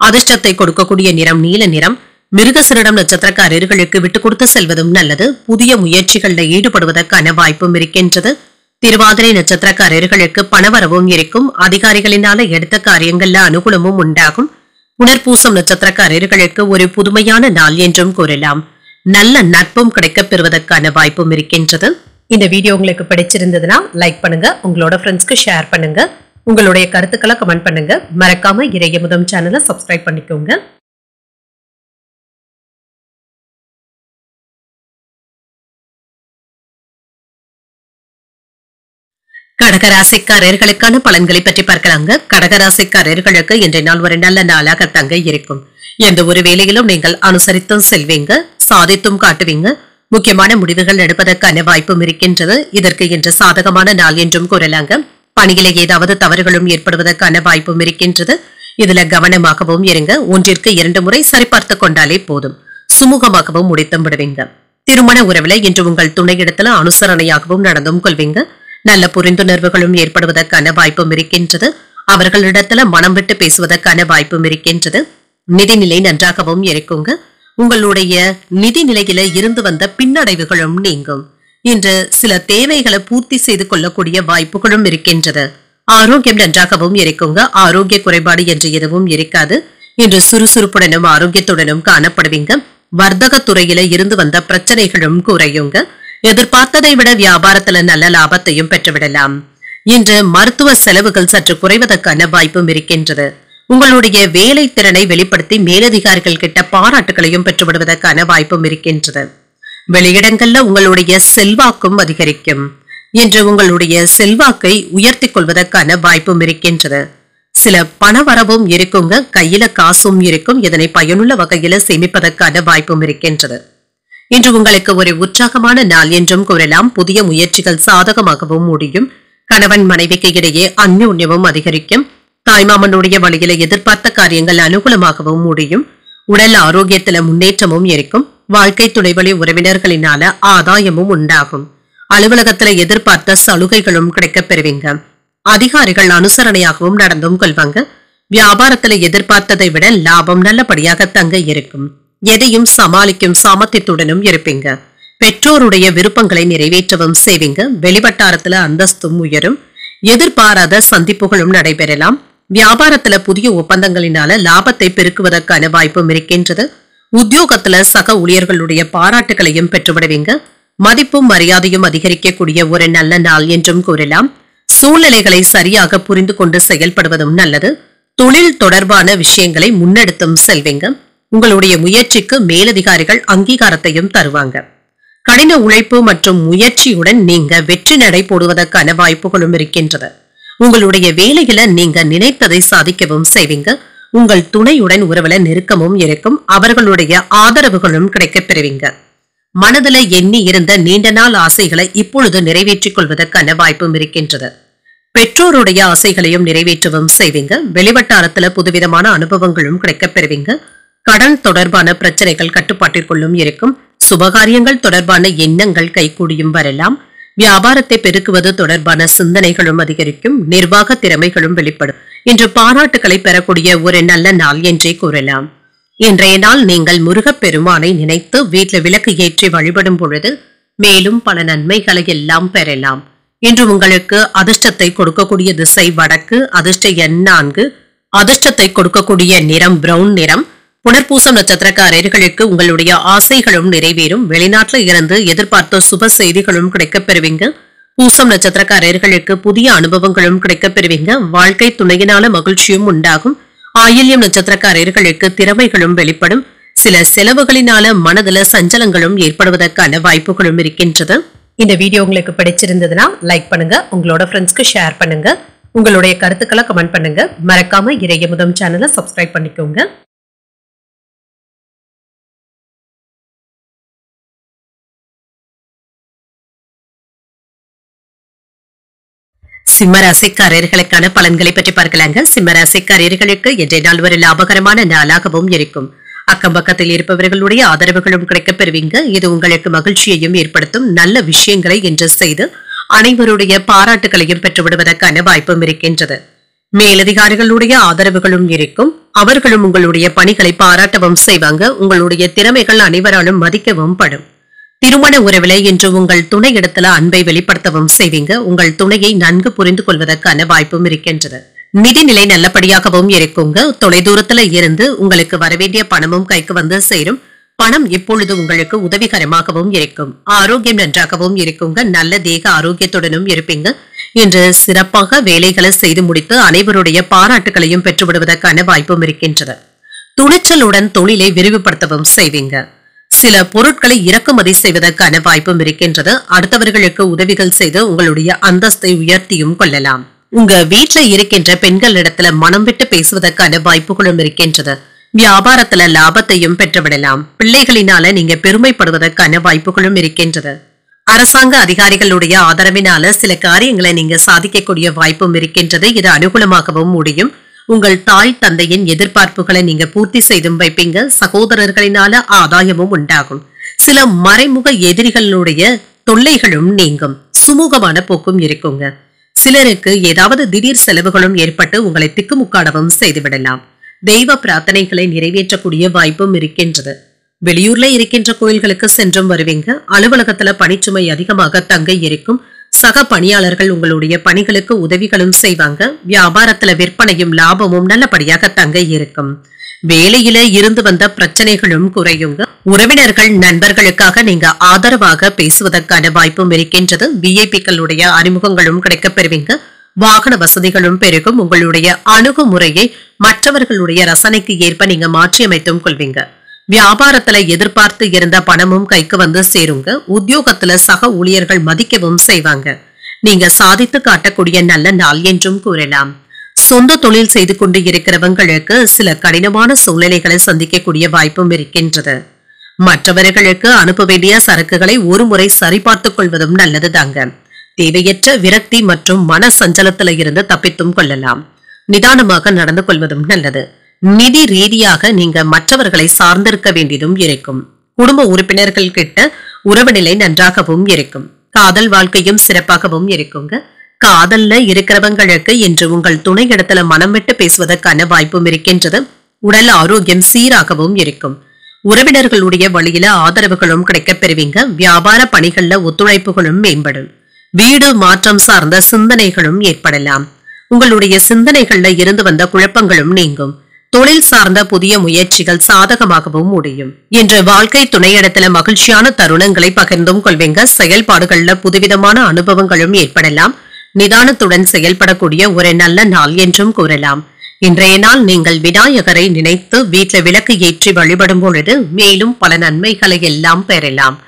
அதிர்ஷ்டத்தை கொடுக்கக்கூடிய நிறம் நீல நிறம். மிருகசீரிடம் நட்சத்திரக்காரர்களுக்கு விட்டு கொடுத்து செல்வதும் நல்லது. புதிய முயற்சிகள்ல ஈடுபடுவதற்கான வாய்ப்பும் இருக்கின்றது. திருவாதிரை நட்சத்திரக்காரர்களுக்கு பணவரவும் இருக்கும். அதிகாரிகளினால எடுத்த காரியங்கள்ல அனுகூலமும் உண்டாகும். புனர்பூசம் நட்சத்திரக்காரர்களுக்கு ஒரு புதுமையான நாள் என்றும் கூறலாம். நல்ல நட்பும் கிடைக்கப் பெறுவதற்கான வாய்ப்பும் இருக்கின்றது. இந்த வீடியோ உங்களுக்கு பிடிச்சிருந்ததுன்னா லைக் பண்ணுங்க. உங்களோட ஃப்ரெண்ட்ஸ்க்கு ஷேர் பண்ணுங்க. உங்களுடைய கருத்துக்களை கமெண்ட் பண்ணுங்க. மறக்காம இறையமுதம் சேனலை சப்ஸ்கிரைப் பண்ணிக்கோங்க. கடகராசிக்காரர்களுக்கான பலன்களை பற்றி பார்க்கலாங்க. கடகராசிக்காரர்களுக்கு இன்றைய நாள் ஒரு நல்ல நாளாக தங்க இருக்கும். எந்த ஒரு வேலையிலும் நீங்கள் அனுசரித்தும் செல்வீங்க. சாதித்தும் காட்டுவீங்க. முக்கியமான முடிவுகள் எடுப்பதற்கான வாய்ப்பும் இருக்கின்றது. இதற்கு இன்று சாதகமான நாள் என்றும் கூறலாங்க. பணியில ஏதாவது தவறுகளும் ஏற்படுவதற்கான வாய்ப்பும் இருக்கின்றது. இதுல கவனமாகவும் இருங்க. 1ற்கு 2 முறை சரிபார்த்து கொண்டாலே போதும். சுமூகமாகவும் முடித்தும் விடுவீங்க. திருமண உறவுல இன்று உங்கள் துணையிடத்துல அனுசரணையாகவும் நடந்தும் கொள்வீங்க. நல்ல புரிந்துணர்வுகளும் ஏற்படுவதற்கான வாய்ப்பும் இருக்கின்றது. அவர்களிடத்துல மனம் விட்டு பேசுவதற்கான வாய்ப்பும் இருக்கின்றது. நிதிநிலை நன்றாகவும் இருக்குங்க. உங்களுடைய நிதி நிலையில இருந்து வந்த பின்னடைவுகளும் நீங்கும். இன்று சில தேவைகளை பூர்த்தி செய்து கொள்ளக்கூடிய வாய்ப்புகளும் இருக்கின்றது. ஆரோக்கியம் நன்றாகவும் இருக்குங்க. ஆரோக்கிய குறைபாடு என்று எதுவும் இருக்காது. இன்று சுறுசுறுப்புடனும் ஆரோக்கியத்துடனும் காணப்படுவீங்க. வர்த்தக துறையில இருந்து வந்த பிரச்சனைகளும் குறையுங்க. எதிர்பார்த்ததை விட வியாபாரத்துல நல்ல லாபத்தையும் பெற்றுவிடலாம். இன்று மருத்துவ செலவுகள் சற்று குறைவதற்கான வாய்ப்பும் இருக்கின்றது. உங்களுடைய வேலை திறனை வெளிப்படுத்தி மேலதிகாரிகள் கிட்ட பாராட்டுகளையும் பெற்றுவிடுவதற்கான வாய்ப்பும் இருக்கின்றது. வெளியிடங்கள்ல உங்களுடைய செல்வாக்கும் அதிகரிக்கும். இன்று உங்களுடைய செல்வாக்கை உயர்த்தி கொள்வதற்கான வாய்ப்பும் இருக்கின்றது. சில பணவரவும் இருக்குங்க, கையில காசும் இருக்கும். இதனை பயனுள்ள வகையில சேமிப்பதற்கான வாய்ப்பும் இருக்கின்றது. இன்று உங்களுக்கு ஒரு உற்சாகமான நாள் என்றும் கூறலாம். புதிய முயற்சிகள் சாதகமாகவும் முடியும். கணவன் மனைவிக்கு இடையே அந்யோன்யமும் அதிகரிக்கும். தாய்மாமனுடைய வழியில எதிர்பார்த்த காரியங்கள் அனுகூலமாகவும் முடியும். உடல் ஆரோக்கியத்தில முன்னேற்றமும் இருக்கும். வாழ்க்கை துணைவழி உறவினர்களினால ஆதாயமும் உண்டாகும். அலுவலகத்துல எதிர்பார்த்த சலுகைகளும் கிடைக்கப் பெறுவீங்க. அதிகாரிகள் அனுசரணையாகவும் நடந்தும் கொள்வாங்க. வியாபாரத்துல எதிர்பார்த்ததை விட லாபம் நல்லபடியாக தங்க இருக்கும். எதையும் சமாளிக்கும் சாமர்த்தியத்துடனும் இருப்பீங்க. பெற்றோருடைய விருப்பங்களை நிறைவேற்றவும் செய்வீங்க. வெளிவட்டாரத்துல அந்தஸ்தும் உயரும். எதிர்பாராத சந்திப்புகளும் நடைபெறலாம். வியாபாரத்துல புதிய ஒப்பந்தங்களினால லாபத்தை பெருக்குவதற்கான வாய்ப்பும் இருக்கின்றது. உத்தியோகத்துல சக ஊழியர்களுடைய பாராட்டுகளையும் பெற்றுவிடுவீங்க. மதிப்பும் மரியாதையும் அதிகரிக்கக்கூடிய ஒரு நல்ல நாள் என்றும் கூறலாம். சூழ்நிலைகளை சரியாக புரிந்து கொண்டு செயல்படுவதும் நல்லது. தொழில் தொடர்பான விஷயங்களை முன்னெடுத்தும் செல்வீங்க. உங்களுடைய முயற்சிக்கு மேலதிகாரிகள் அங்கீகாரத்தையும் தருவாங்க. கடின உழைப்பு மற்றும் முயற்சியுடன் நீங்க வெற்றி நடை போடுவதற்கான வாய்ப்புகளும் இருக்கின்றது. உங்களுடைய வேலையில நீங்க நினைத்ததை சாதிக்கவும் செய்வீங்க. உங்கள் துணையுடன் உறவுல நெருக்கமும் இருக்கும். அவர்களுடைய ஆதரவுகளும் கிடைக்கப் பெறுவீங்க. மனதில எண்ணி இருந்த நீண்ட நாள் ஆசைகளை இப்பொழுது நிறைவேற்றிக் கொள்வதற்கான வாய்ப்பும் இருக்கின்றது. பெற்றோருடைய ஆசைகளையும் நிறைவேற்றவும் செய்வீங்க. வெளிவட்டாரத்துல புதுவிதமான அனுபவங்களும் கிடைக்கப் பெறுவீங்க. கடன் தொடர்பான பிரச்சனைகள் கட்டுப்பாட்டிற்குள்ளும் இருக்கும். சுபகாரியங்கள் தொடர்பான எண்ணங்கள் கைகூடியும் வரலாம். வியாபாரத்தை பெருக்குவது தொடர்பான சிந்தனைகளும் அதிகரிக்கும். நிர்வாக திறமைகளும் வெளிப்படும். இன்று பாராட்டுகளை பெறக்கூடிய ஒரு நல்ல நாள் என்றே கூறலாம். இன்றைய நாள் நீங்கள் முருகப்பெருமானை நினைத்து வீட்டில் விளக்கு ஏற்றி வழிபடும் பொழுது மேலும் பல நன்மைகளை எல்லாம் பெறலாம். இன்று உங்களுக்கு அதிர்ஷ்டத்தை கொடுக்கக்கூடிய திசை வடக்கு. அதிர்ஷ்ட எண் 4. அதிர்ஷ்டத்தை கொடுக்கக்கூடிய நிறம் பிரவுன் நிறம். புனர்பூசம் நட்சத்திரக்காரர்களுக்கு உங்களுடைய ஆசைகளும் நிறைவேறும். வெளிநாட்டுல இருந்து எதிர்பார்த்த சுப செய்திகளும் கிடைக்கப் பெறுவீங்க. பூசம் நட்சத்திரக்காரர்களுக்கு புதிய அனுபவங்களும் கிடைக்கப் பெறுவீங்க. வாழ்க்கை துணையினால மகிழ்ச்சியும் உண்டாகும். ஆயில்யம் நட்சத்திரக்காரர்களுக்கு திறமைகளும் வெளிப்படும். சில செலவுகளினால மனதுல சஞ்சலங்களும் ஏற்படுவதற்கான வாய்ப்புகளும் இருக்கின்றது. இந்த வீடியோ உங்களுக்கு பிடிச்சிருந்ததுன்னா லைக் பண்ணுங்க. உங்களோட ஃப்ரெண்ட்ஸ்க்கு ஷேர் பண்ணுங்க. உங்களுடைய கருத்துக்களை கமெண்ட் பண்ணுங்க. மறக்காம இறையமுதம் சேனலை சப்ஸ்கிரைப் பண்ணிக்கோங்க. சிம்மராசிக்காரர்களுக்கான பலன்களை பற்றி பார்க்கலாங்க. சிம்மராசிக்காரர்களுக்கு இன்றைய நாள் ஒரு லாபகரமான நாளாகவும் இருக்கும். அக்கம் பக்கத்தில் இருப்பவர்களுடைய ஆதரவுகளும் கிடைக்கப் பெறுவீங்க. இது உங்களுக்கு மகிழ்ச்சியையும் ஏற்படுத்தும். நல்ல விஷயங்களை இன்று செய்து அனைவருடைய பாராட்டுகளையும் பெற்றுவிடுவதற்கான வாய்ப்பும் இருக்கின்றது. மேலதிகாரிகளுடைய ஆதரவுகளும் இருக்கும். அவர்களும் உங்களுடைய பணிகளை பாராட்டவும் செய்வாங்க. உங்களுடைய திறமைகள் அனைவராலும் மதிக்கவும் படும். திருமண உறவில இன்று உங்கள் துணை இடத்துல அன்பை வெளிப்படுத்தவும் செய்வீங்க. உங்கள் துணையை நன்கு புரிந்து கொள்வதற்கான வாய்ப்பும் இருக்கின்றது. நிதிநிலை நல்லபடியாகவும் இருக்குங்க. தொலைதூரத்துல இருந்து உங்களுக்கு வரவேண்டிய பணமும் கைக்கு வந்து சேரும். பணம் இப்பொழுது உங்களுக்கு உதவிகரமாகவும் இருக்கும். ஆரோக்கியம் நன்றாகவும் இருக்குங்க. நல்ல தேக ஆரோக்கியத்துடனும் இருப்பீங்க. இன்று சிறப்பாக வேலைகளை செய்து முடித்து அனைவருடைய பாராட்டுகளையும் பெற்றுவிடுவதற்கான வாய்ப்பும் இருக்கின்றது. துணிச்சலுடன் தொழிலை விரிவுபடுத்தவும் செய்வீங்க. சில பொருட்களை இறக்குமதி செய்வதற்கான வாய்ப்பும் இருக்கின்றது. அடுத்தவர்களுக்கு உதவிகள் செய்து உங்களுடைய அந்தஸ்தை உயர்த்தியும் கொள்ளலாம். உங்க வீட்டுல இருக்கின்ற பெண்களிடத்துல மனம் விட்டு பேசுவதற்கான வாய்ப்புகளும் இருக்கின்றது. வியாபாரத்துல லாபத்தையும் பெற்றுவிடலாம். பிள்ளைகளினால நீங்க பெருமைப்படுவதற்கான வாய்ப்புகளும் இருக்கின்றது. அரசாங்க அதிகாரிகளுடைய ஆதரவினால சில காரியங்களை நீங்க சாதிக்கக்கூடிய வாய்ப்பும் இருக்கின்றது. இது அனுகூலமாகவும் முடியும். உங்கள் தாய் தந்தையின் எதிர்பார்ப்புகளை நீங்க பூர்த்தி செய்தும் வைப்பீங்க. சகோதரர்களினால ஆதாயமும் உண்டாகும். சில மறைமுக எதிரிகளுடைய தொல்லைகளும் நீங்கும். சுமூகமான போக்கும் இருக்குங்க. சிலருக்கு ஏதாவது திடீர் செலவுகளும் ஏற்பட்டு உங்களை திக்குமுக்காடவும் செய்துவிடலாம். தெய்வ பிரார்த்தனைகளை நிறைவேற்றக்கூடிய வாய்ப்பும் இருக்கின்றது. வெளியூர்ல இருக்கின்ற கோயில்களுக்கு சென்றும் வருவீங்க. அலுவலகத்துல பணிச்சுமை அதிகமாக தங்க இருக்கும். சக பணியாளர்கள் உங்களுடைய பணிகளுக்கு உதவிகளும் செய்வாங்க. வியாபாரத்துல விற்பனையும் லாபமும் நல்லபடியாக தங்க இருக்கும். வேலையில இருந்து வந்த பிரச்சனைகளும் குறையுங்க. உறவினர்கள் நண்பர்களுக்காக நீங்க ஆதரவாக பேசுவதற்கான வாய்ப்பும் இருக்கின்றது. விஐபிக்களுடைய அறிமுகங்களும் கிடைக்கப் பெறுவீங்க. வாகன வசதிகளும் பெருகும். உங்களுடைய அணுகுமுறையை மற்றவர்களுடைய ரசனைக்கு ஏற்ப நீங்க மாற்றியமைத்தும் கொள்வீங்க. வியாபாரத்துல எதிர்பார்த்து இருந்த பணமும் கைக்கு வந்து சேருங்க. உத்தியோகத்துல சக ஊழியர்கள் மதிக்கவும் செய்வாங்க. நீங்க சாதித்து காட்டக்கூடிய நல்ல நாள் என்றும் கூறலாம். சொந்த தொழில் செய்து கொண்டு இருக்கிறவங்களுக்கு சில கடினமான சூழ்நிலைகளை சந்திக்கக்கூடிய வாய்ப்பும் இருக்கின்றது. மற்றவர்களுக்கு அனுப்ப வேண்டிய சரக்குகளை ஒரு முறை சரிபார்த்துக் கொள்வதும் நல்லது தாங்க. தேவையற்ற விரக்தி மற்றும் மன சஞ்சலத்தில இருந்து தப்பித்தும் கொள்ளலாம். நிதானமாக நடந்து கொள்வதும் நல்லது. நிதி ரீதியாக நீங்க மற்றவர்களை சார்ந்திருக்க வேண்டியதும் இருக்கும். குடும்ப உறுப்பினர்கள் கிட்ட உறவு நிலை நன்றாகவும் இருக்கும். காதல் வாழ்க்கையும் சிறப்பாகவும் இருக்குங்க. காதல்ல இருக்கிறவங்களுக்கு இன்று உங்கள் துணை இடத்துல மனம் விட்டு பேசுவதற்கான வாய்ப்பும் இருக்கின்றது. உடல் ஆரோக்கியம் சீராகவும் இருக்கும். உறவினர்களுடைய வழியில ஆதரவுகளும் கிடைக்கப் பெறுவீங்க. வியாபார பணிகள்ல ஒத்துழைப்புகளும் மேம்படும். வீடு மாற்றம் சார்ந்த சிந்தனைகளும் ஏற்படலாம். உங்களுடைய சிந்தனைகள்ல இருந்து வந்த குழப்பங்களும் நீங்கும். தொழில் சார்ந்த புதிய முயற்சிகள் சாதகமாகவும் முடியும். இன்று வாழ்க்கை துணையிடத்துல மகிழ்ச்சியான தருணங்களை பகிர்ந்தும் கொள்வீங்க. செயல்பாடுகள்ல புதுவிதமான அனுபவங்களும் ஏற்படலாம். நிதானத்துடன் செயல்படக்கூடிய ஒரு நல்ல நாள் என்றும் கூறலாம். இன்றைய நாள் நீங்கள் விநாயகரை நினைத்து வீட்டில் விளக்கு ஏற்றி வழிபடும் பொழுது மேலும் பல நன்மைகளை எல்லாம் பெறலாம்.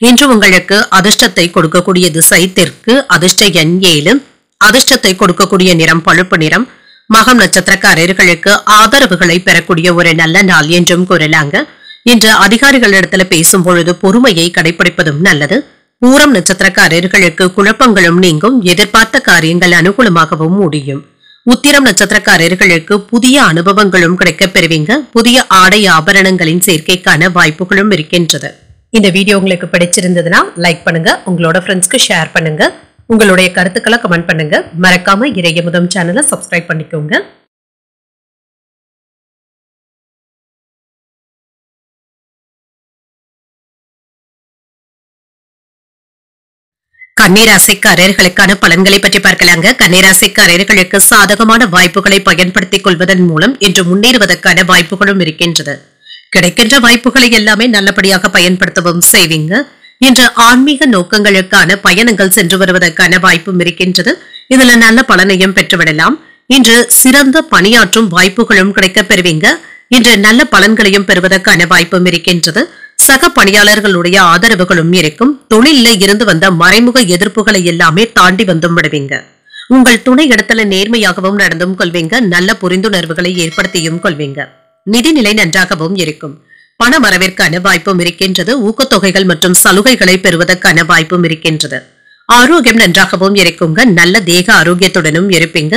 இன்று உங்களுக்கு அதிர்ஷ்டத்தை கொடுக்கக்கூடிய திசை தெற்கு. அதிர்ஷ்ட எண் 7. அதிர்ஷ்டத்தை கொடுக்கக்கூடிய நிறம் பழுப்பு நிறம். மகம் நட்சத்திரக்காரர்களுக்கு ஆதரவுகளை பெறக்கூடிய ஒரு நல்ல நாள் என்றும் கூறலாங்க. இன்று அதிகாரிகளிடத்துல பேசும் பொழுது பொறுமையை கடைபிடிப்பதும் நல்லது. பூரம் நட்சத்திரக்காரர்களுக்கு குழப்பங்களும் நீங்கும். எதிர்பார்த்த காரியங்கள் அனுகூலமாகவும் முடியும். உத்திரம் நட்சத்திரக்காரர்களுக்கு புதிய அனுபவங்களும் கிடைக்கப் பெறுவீங்க. புதிய ஆடை ஆபரணங்களின் சேர்க்கைக்கான வாய்ப்புகளும் இருக்கின்றது. இந்த வீடியோ உங்களுக்கு பிடிச்சிருந்ததுன்னா லைக் பண்ணுங்க. உங்களோட ஃப்ரெண்ட்ஸ்க்கு ஷேர் பண்ணுங்க. உங்களுடைய கருத்துக்களை கமெண்ட் பண்ணுங்க. மறக்காம இறையமுதம் சேனலை சப்ஸ்கிரைப் பண்ணிக்கோங்க. கன்னிராசிக்காரர்களுக்கான பலன்களை பற்றி பார்க்கலாங்க. கன்னிராசிக்காரர்களுக்கு சாதகமான வாய்ப்புகளை பயன்படுத்திக் கொள்வதன் மூலம் இன்று முன்னேறுவதற்கான வாய்ப்புகளும் இருக்கின்றது. கிடைக்கின்ற வாய்ப்புகளை எல்லாமே நல்லபடியாக பயன்படுத்தவும் செய்வீங்க. இன்று ஆன்மீக நோக்கங்களுக்கான பயணங்கள் சென்று வருவதற்கான வாய்ப்பும் இருக்கின்றது. இதுல நல்ல பலனையும் பெற்றுவிடலாம். இன்று சிறந்த பணியாற்றும் வாய்ப்புகளும் கிடைக்கப் பெறுவீங்க. இன்று நல்ல பலன்களையும் பெறுவதற்கான வாய்ப்பும் இருக்கின்றது. சக பணியாளர்களுடைய ஆதரவுகளும் இருக்கும். தொழில இருந்து வந்த மறைமுக எதிர்ப்புகளை எல்லாமே தாண்டி வந்தும் விடுவீங்க. உங்கள் துணை இடத்துல நேர்மையாகவும் நடந்தும் கொள்வீங்க. நல்ல புரிந்துணர்வுகளை ஏற்படுத்தியும் கொள்வீங்க. நிதிநிலை நன்றாகவும் இருக்கும். பண வரவிற்கான வாய்ப்பும் இருக்கின்றது. ஊக்கத்தொகைகள் மற்றும் சலுகைகளை பெறுவதற்கான வாய்ப்பும் இருக்கின்றது. ஆரோக்கியம் நன்றாகவும் இருக்குங்க. நல்ல தேக ஆரோக்கியத்துடனும் இருப்பீங்க.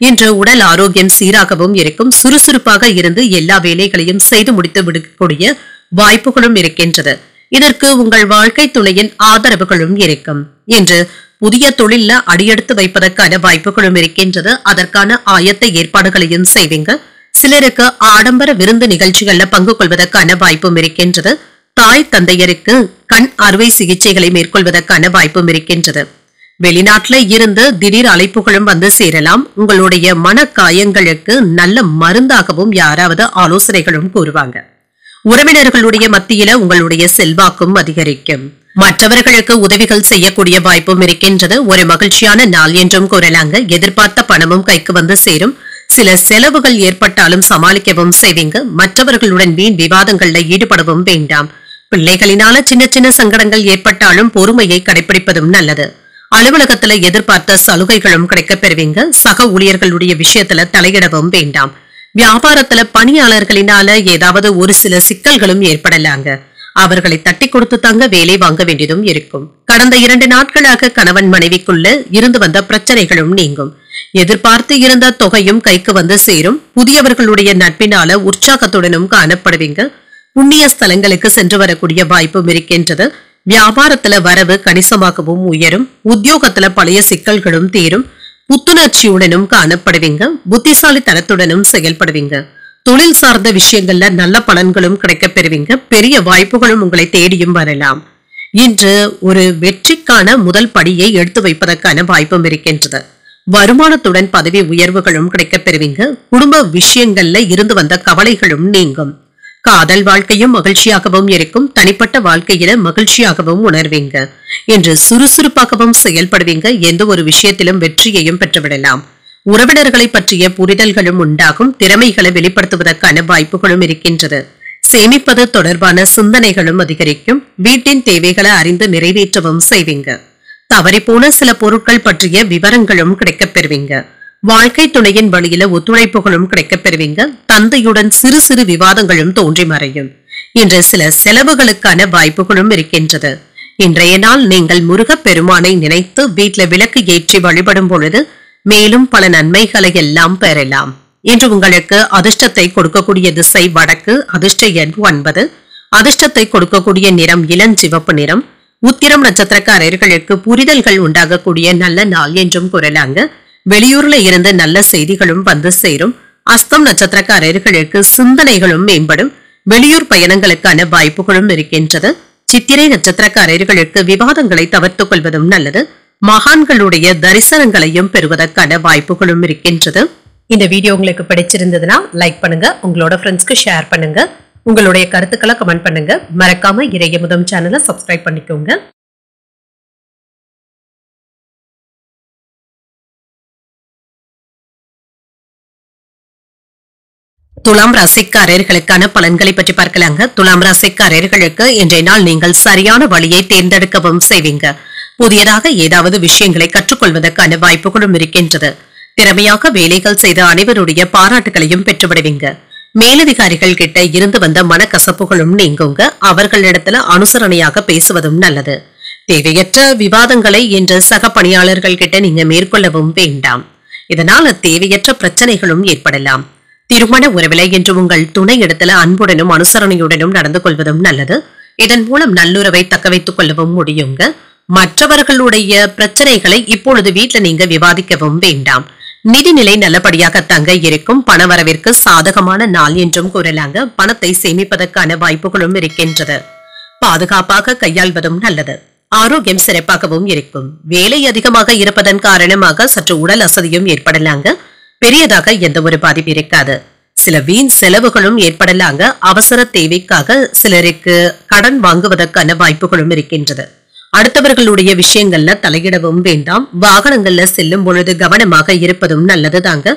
இன்று உடல் ஆரோக்கியம் சீராகவும் இருக்கும். சுறுசுறுப்பாக இருந்து எல்லா வேலைகளையும் செய்து முடித்து விடக்கூடிய வாய்ப்புகளும் இருக்கின்றது. இதற்கு உங்கள் வாழ்க்கை துணையின் ஆதரவுகளும் இருக்கும். இன்று புதிய தொழில அடியெடுத்து வைப்பதற்கான வாய்ப்புகளும் இருக்கின்றது. அதற்கான ஆயத்த ஏற்பாடுகளையும் செய்வீங்க. சிலருக்கு ஆடம்பர விருந்து நிகழ்ச்சிகள்ல பங்கு கொள்வதற்கான வாய்ப்பும் இருக்கின்றது. தாய் தந்தையருக்கு கண் அறுவை சிகிச்சைகளை மேற்கொள்வதற்கான வாய்ப்பும் இருக்கின்றது. வெளிநாட்டுல இருந்து திடீர் அழைப்புகளும் வந்து சேரலாம். உங்களுடைய மன காயங்களுக்கு நல்ல மருந்தாகவும் யாராவது ஆலோசனைகளும் கூறுவாங்க. உறவினர்களுடைய மத்தியில உங்களுடைய செல்வாக்கும் அதிகரிக்கும். மற்றவர்களுக்கு உதவிகள் செய்யக்கூடிய வாய்ப்பும் இருக்கின்றது. ஒரு மகிழ்ச்சியான நாள் என்றும் கூறலாங்க. எதிர்பார்த்த பணமும் கைக்கு வந்து சேரும். சில செலவுகள் ஏற்பட்டாலும் சமாளிக்கவும் செய்வீங்க. மற்றவர்களுடன் வீண் விவாதங்கள்ல ஈடுபடவும் வேண்டாம். பிள்ளைகளினால சின்ன சின்ன சங்கடங்கள் ஏற்பட்டாலும் பொறுமையை கடைபிடிப்பதும் நல்லது. அலுவலகத்துல எதிர்பார்த்த சலுகைகளும் கிடைக்கப் பெறுவீங்க. சக ஊழியர்களுடைய விஷயத்துல தலையிடவும் வேண்டாம். வியாபாரத்துல பணியாளர்களினால ஏதாவது ஒரு சில சிக்கல்களும் ஏற்படலாங்க. அவர்களை தட்டி கொடுத்து தாங்க வேலை வாங்க வேண்டியதும் இருக்கும். கடந்த 2 நாட்களாக கணவன் மனைவிக்குள்ள இருந்து வந்த பிரச்சனைகளும் நீங்கும். எதிர்பார்த்து இருந்த தொகையும் கைக்கு வந்து சேரும். புதியவர்களுடைய நட்பினால உற்சாகத்துடனும் காணப்படுவீங்க. புண்ணிய ஸ்தலங்களுக்கு சென்று வரக்கூடிய வாய்ப்பும் இருக்கின்றது. வியாபாரத்துல வரவு கணிசமாகவும் உயரும். உத்தியோகத்துல பழைய சிக்கல்களும் தீரும். புத்துணர்ச்சியுடனும் காணப்படுவீங்க. புத்திசாலித்தனத்துடனும் செயல்படுவீங்க. தொழில் சார்ந்த விஷயங்கள்ல நல்ல பலன்களும் கிடைக்கப் பெறுவீங்க. பெரிய வாய்ப்புகளும் உங்களை தேடியும் வரலாம். இன்று ஒரு வெற்றிக்கான முதல் படியை எடுத்து வைப்பதற்கான வாய்ப்பும் இருக்கின்றது. வருமானத்துடன் பதவி உயர்வுகளும் கிடைக்கப் பெறுவீங்க. குடும்ப விஷயங்கள்ல இருந்து வந்த கவலைகளும் நீங்கும். காதல் வாழ்க்கையும் மகிழ்ச்சியாகவும் இருக்கும். தனிப்பட்ட வாழ்க்கையில மகிழ்ச்சியாகவும் உணர்வீங்க. என்று சுறுசுறுப்பாகவும் செயல்படுவீங்க. எந்த ஒரு விஷயத்திலும் வெற்றியையும் பெற்றுவிடலாம். உறவினர்களை பற்றிய புரிதல்களும் உண்டாகும். திறமைகளை வெளிப்படுத்துவதற்கான வாய்ப்புகளும் இருக்கின்றது. சேமிப்பது தொடர்பான சிந்தனைகளும் அதிகரிக்கும். வீட்டின் தேவைகளை அறிந்து நிறைவேற்றவும் செய்வீங்க. தவறிப்போன சில பொருட்கள் பற்றிய விவரங்களும் கிடைக்கப் பெறுவீங்க. வாழ்க்கை துணையின் வழியில ஒத்துழைப்புகளும் கிடைக்கப் பெறுவீங்க. தந்தையுடன் சிறு சிறு விவாதங்களும் தோன்றி மறையும். இன்று சில செலவுகளுக்கான வாய்ப்புகளும் இருக்கின்றது. இன்றைய நாள் நீங்கள் முருகப் பெருமானை நினைத்து வீட்டில விளக்கு ஏற்றி வழிபடும் பொழுது மேலும் பல நன்மைகளை எல்லாம் பெறலாம். இன்று உங்களுக்கு அதிர்ஷ்டத்தை கொடுக்கக்கூடிய திசை வடக்கு. அதிர்ஷ்ட எண் 9. அதிர்ஷ்டத்தை கொடுக்கக்கூடிய நிறம் இளஞ்சிவப்பு நிறம். உத்திரம் நட்சத்திரக்காரர்களுக்கு புரிதல்கள் உண்டாகக்கூடிய நல்ல நாள் என்றும் கூறலாங்க. வெளியூர்ல இருந்து நல்ல செய்திகளும் வந்து சேரும். அஸ்தம் நட்சத்திரக்காரர்களுக்கு சிந்தனைகளும் மேம்படும். வெளியூர் பயணங்களுக்கான வாய்ப்புகளும் இருக்கின்றது. சித்திரை நட்சத்திரக்காரர்களுக்கு விவாதங்களை தவிர்த்துக் கொள்வதும் நல்லது. மகான்களுடைய தரிசனங்களையும் பெறுவதற்கான வாய்ப்புகளும் இருக்கின்றது. இந்த வீடியோ உங்களுக்கு பிடிச்சிருந்ததுன்னா லைக் பண்ணுங்க. உங்களோட ஃப்ரெண்ட்ஸ்க்கு ஷேர் பண்ணுங்க. உங்களுடைய கருத்துக்களை கமெண்ட் பண்ணுங்க. மறக்காம இறையமுதம் சேனலை சப்ஸ்கிரைப் பண்ணிக்கோங்க. துலாம் ராசிக்காரர்களுக்கான பலன்களை பற்றி பார்க்கலாங்க. துலாம் ராசிக்காரர்களுக்கு இன்றைய நாள் நீங்கள் சரியான வழியை தேர்ந்தெடுக்கவும் செய்வீங்க. புதியதாக ஏதாவது விஷயங்களை கற்றுக்கொள்வதற்கான வாய்ப்புகளும் இருக்கின்றது. திறமையாக வேலைகள் செய்த அனைவருடைய பாராட்டுகளையும் பெற்றுவிடுவீங்க. மேலதிகாரிகள் கிட்ட இருந்து வந்த மனக்கசப்புகளும் நீங்குங்க. அவர்களிடத்துல அனுசரணையாக பேசுவதும் நல்லது. தேவையற்ற விவாதங்களை இன்று சக பணியாளர்கள் கிட்ட நீங்க மேற்கொள்ளவும் வேண்டாம். இதனால தேவையற்ற பிரச்சனைகளும் ஏற்படலாம். திருமண உறவிலை என்று உங்கள் துணை இடத்துல அன்புடனும் அனுசரணையுடனும் நடந்து கொள்வதும் நல்லது. இதன் மூலம் நல்லுறவை தக்க வைத்துக் கொள்ளவும் முடியுங்க. மற்றவர்களுடைய பிரச்சனைகளை இப்பொழுது வீட்டுல நீங்க விவாதிக்கவும் வேண்டாம். நிதிநிலை நல்லபடியாக தங்க இருக்கும். பணவரவிற்கு சாதகமான நாள் என்றும் கூறலாங்க. பணத்தை சேமிப்பதற்கான வாய்ப்புகளும் இருக்கின்றது. பாதுகாப்பாக கையாள்வதும் நல்லது. ஆரோக்கியம் சிறப்பாகவும் இருக்கும். வேலை அதிகமாக இருப்பதன் காரணமாக சற்று உடல் அசதியும் ஏற்படலாங்க. பெரியதாக எந்த ஒரு பாதிப்பு இருக்காது. சில வீண் செலவுகளும் ஏற்படலாங்க. அவசர தேவைக்காக சிலருக்கு கடன் வாங்குவதற்கான வாய்ப்புகளும் இருக்கின்றது. அடுத்தவர்களுடைய விஷயங்கள்ல தலையிடவும் வேண்டாம். வாகனங்கள்ல செல்லும் பொழுது கவனமாக இருப்பதும் நல்லது தாங்க.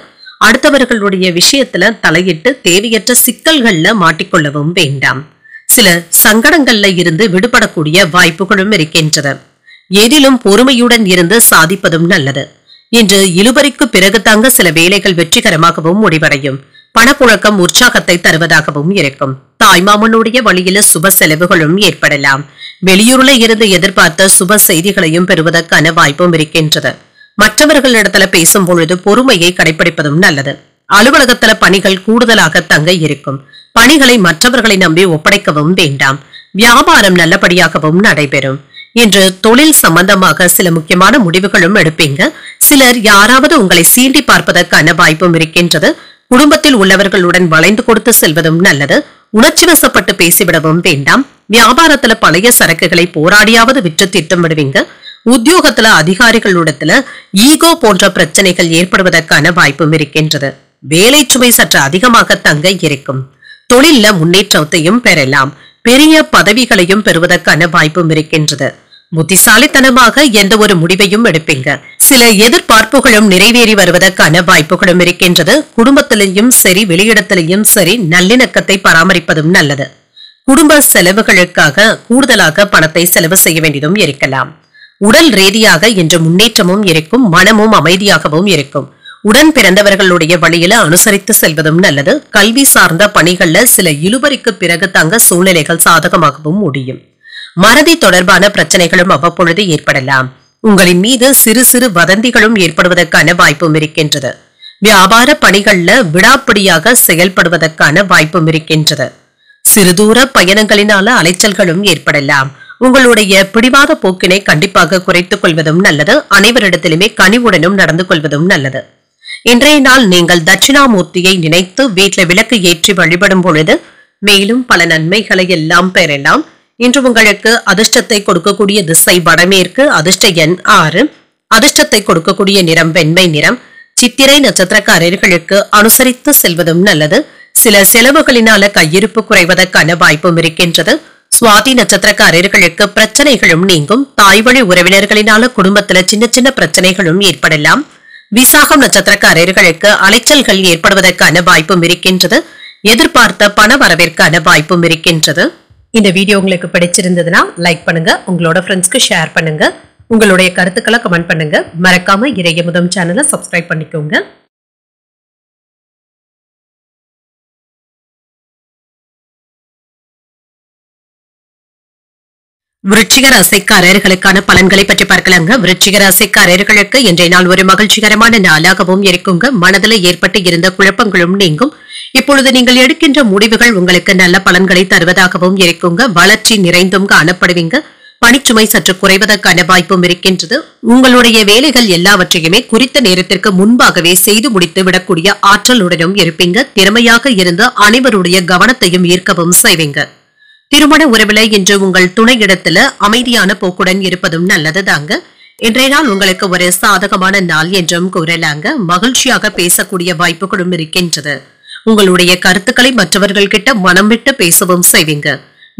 அடுத்தவர்களுடைய விஷயத்துல தலையிட்டு தேவையற்ற சிக்கல்கள்ல மாட்டிக்கொள்ளவும் வேண்டாம். சில சங்கடங்கள்ல இருந்து விடுபடக்கூடிய வாய்ப்புகளும் இருக்கின்றது. எதிலும் பொறுமையுடன் இருந்து சாதிப்பதும் நல்லது. இன்று இழுபறிக்கு பிறகு தாங்க சில வேலைகள் வெற்றிகரமாகவும் முடிவடையும். பணப்புழக்கம் உற்சாகத்தை தருவதாகவும் இருக்கும். தாய்மாமனுடைய வழியில சுப செலவுகளும் ஏற்படலாம். வெளியூர்ல இருந்து எதிர்பார்த்த சுப செய்திகளையும் பெறுவதற்கான வாய்ப்பும் இருக்கின்றது. மற்றவர்களிடத்துல பேசும் பொழுது பொறுமையை கடைபிடிப்பதும் நல்லது. அலுவலகத்துல பணிகள் கூடுதலாக தங்க இருக்கும். பணிகளை மற்றவர்களை நம்பி ஒப்படைக்கவும் வேண்டாம். வியாபாரம் நல்லபடியாகவும் நடைபெறும். இன்று தொழில் சம்பந்தமாக சில முக்கியமான முடிவுகளும் எடுப்பீங்க. சிலர் யாராவது உங்களை சீண்டி பார்ப்பதற்கான வாய்ப்பும் இருக்கின்றது. குடும்பத்தில் உள்ளவர்களுடன் வளைந்து கொடுத்து செல்வதும் நல்லது. உணர்ச்சி வசப்பட்டு பேசிவிடவும் வேண்டாம். வியாபாரத்துல பழைய சரக்குகளை போராடியாவது விற்று திட்டம் விடுவீங்க. உத்தியோகத்துல அதிகாரிகளிடத்துல ஈகோ போன்ற பிரச்சனைகள் ஏற்படுவதற்கான வாய்ப்பும் இருக்கின்றது. வேலை சுமை சற்று அதிகமாக தங்க இருக்கும். தொழில முன்னேற்றத்தையும் பெறலாம். பெரிய பதவிகளையும் பெறுவதற்கான வாய்ப்பும் இருக்கின்றது. புத்திசாலித்தனமாக எந்த ஒரு முடிவையும் எடுப்பீங்க. சில எதிர்பார்ப்புகளும் நிறைவேறி வருவதற்கான வாய்ப்புகளும் இருக்கின்றது. குடும்பத்திலையும் சரி வெளியிடத்திலையும் சரி நல்லிணக்கத்தை பராமரிப்பதும் நல்லது. குடும்ப செலவுகளுக்காக கூடுதலாக பணத்தை செலவு செய்ய வேண்டியதும் இருக்கலாம். உடல் ரீதியாக இன்று முன்னேற்றமும் இருக்கும். மனமும் அமைதியாகவும் இருக்கும். உடன் பிறந்தவர்களுடைய வழியில அனுசரித்து செல்வதும் நல்லது. கல்வி சார்ந்த பணிகள்ல சில இழுபறிக்கு பிறகு தங்க சூழ்நிலைகள் சாதகமாகவும் முடியும். மறதி தொடர்பான பிரச்சனைகளும் அவ்வப்பொழுது ஏற்படலாம். உங்களின் மீது சிறு சிறு வதந்திகளும் ஏற்படுவதற்கான வாய்ப்பும் இருக்கின்றது. வியாபார பணிகள்ல விடாப்பிடியாக செயல்படுவதற்கான வாய்ப்பும் இருக்கின்றது. சிறுதூர பயணங்களினால அலைச்சல்களும் ஏற்படலாம். உங்களுடைய பிடிவாத போக்கினை கண்டிப்பாக குறைத்துக் கொள்வதும் நல்லது. அனைவரிடத்திலுமே கனிவுடனும் நடந்து கொள்வதும் நல்லது. இன்றைய நாள் நீங்கள் தட்சிணாமூர்த்தியை நினைத்து வீட்டில் விளக்கு ஏற்றி வழிபடும் பொழுது மேலும் பல நன்மைகளை எல்லாம் பெறலாம். இன்று உங்களுக்கு அதிர்ஷ்டத்தை கொடுக்கக்கூடிய திசை வடமேற்கு. அதிர்ஷ்ட எண் 6. அதிர்ஷ்டத்தை கொடுக்கக்கூடிய நிறம் வெண்மை நிறம். சித்திரை நட்சத்திரக்காரர்களுக்கு அனுசரித்து செல்வதும் நல்லது. சில செலவுகளினால கையிருப்பு குறைவதற்கான வாய்ப்பும் இருக்கின்றது. சுவாதி நட்சத்திரக்காரர்களுக்கு பிரச்சனைகளும் நீங்கும். தாய்வழி உறவினர்களினால குடும்பத்துல சின்ன சின்ன பிரச்சனைகளும் ஏற்படலாம். விசாகம் நட்சத்திரக்காரர்களுக்கு அலைச்சல்கள் ஏற்படுவதற்கான வாய்ப்பும் இருக்கின்றது. எதிர்பார்த்த பண வரவிற்கான வாய்ப்பும் இருக்கின்றது. இந்த வீடியோ உங்களுக்கு பிடிச்சிருந்ததுன்னா லைக் பண்ணுங்க, உங்களோட ஃப்ரெண்ட்ஸ்க்கு ஷேர் பண்ணுங்க, உங்களுடைய கருத்துக்களை கமெண்ட் பண்ணுங்க. மறக்காம இறையமுதம் சேனலை சப்ஸ்கிரைப் பண்ணிக்கோங்க. விருச்சிக ராசிக்காரர்களுக்கான பலன்களை பற்றி பார்க்கலாங்க. விருச்சிக ராசிக்காரர்களுக்கு இன்றைய நாள் ஒரு மகிழ்ச்சிகரமான நாளாகவும் இருக்குங்க. மனதில் ஏற்பட்டு இருந்த குழப்பங்களும் நீங்கும். இப்பொழுது நீங்கள் எடுக்கின்ற முடிவுகள் உங்களுக்கு நல்ல பலன்களை தருவதாகவும் இருக்குங்க. வளர்ச்சி நிறைந்தும் காணப்படுவீங்க. பணிச்சுமை சற்று குறைவதற்கான வாய்ப்பும் இருக்கின்றது. உங்களுடைய வேலைகள் எல்லாவற்றையுமே குறித்த நேரத்திற்கு முன்பாகவே செய்து முடித்து விடக்கூடிய ஆற்றலுடனும் இருப்பீங்க. திறமையாக இருந்து அனைவருடைய கவனத்தையும் ஈர்க்கவும் செய்வீங்க. திருமண உறவுல இன்று உங்கள் துணையிடத்துல அமைதியான போக்குடன் இருப்பதும் நல்லது தாங்க. இன்றைய நாள் உங்களுக்கு ஒரு சாதகமான நாள் என்றும் கூறலாங்க. மகிழ்ச்சியாக பேசக்கூடிய வாய்ப்புகளும் இருக்கின்றது. உங்களுடைய கருத்துக்களை மற்றவர்கள் கிட்ட மனம் விட்டு பேசவும் செய்வீங்க.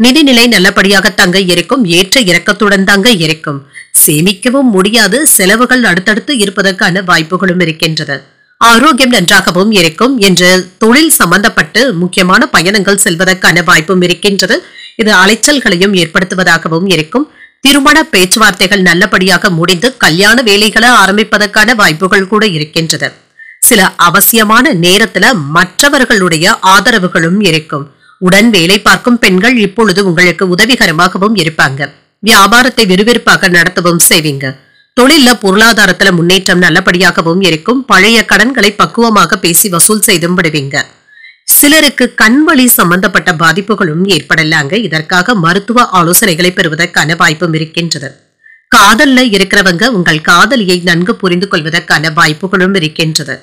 நிதிநிலை நல்லபடியாக தங்க இருக்கும். ஏற்ற இறக்கத்துடன் தாங்க இருக்கும். சேமிக்கவும் முடியாது. செலவுகள் அடுத்தடுத்து இருப்பதற்கான வாய்ப்புகளும் இருக்கின்றது. ஆரோக்கியம் நன்றாகவும் இருக்கும். என்று தொழில் சம்பந்தப்பட்டு முக்கியமான பயணங்கள் செல்வதற்கான வாய்ப்பும் இருக்கின்றது. இது அலைச்சல்களையும் ஏற்படுத்துவதாகவும் இருக்கும். திருமண பேச்சுவார்த்தைகள் நல்லபடியாக முடிந்து கல்யாண வேலைகளை ஆரம்பிப்பதற்கான வாய்ப்புகள் கூட இருக்கின்றது. சில அவசியமான நேரத்துல மற்றவர்களுடைய ஆதரவுகளும் இருக்கும். உடன் வேலை பார்க்கும் பெண்கள் இப்பொழுது உங்களுக்கு உதவிகரமாகவும் இருப்பாங்க. வியாபாரத்தை விறுவிறுப்பாக நடத்தவும் செய்வீங்க. தொழில பொருளாதாரத்துல முன்னேற்றம் நல்லபடியாகவும் இருக்கும். பழைய கடன்களை பக்குவமாக பேசி வசூல் செய்தும் விடுவீங்க. சிலருக்கு கண்வழி சம்பந்தப்பட்ட பாதிப்புகளும் ஏற்படலாங்க. இதற்காக மருத்துவ ஆலோசனைகளை பெறுவதற்கான வாய்ப்பும் இருக்கின்றது. காதல்ல இருக்கிறவங்க உங்கள் காதலியை நன்கு புரிந்து கொள்வதற்கான வாய்ப்புகளும் இருக்கின்றது.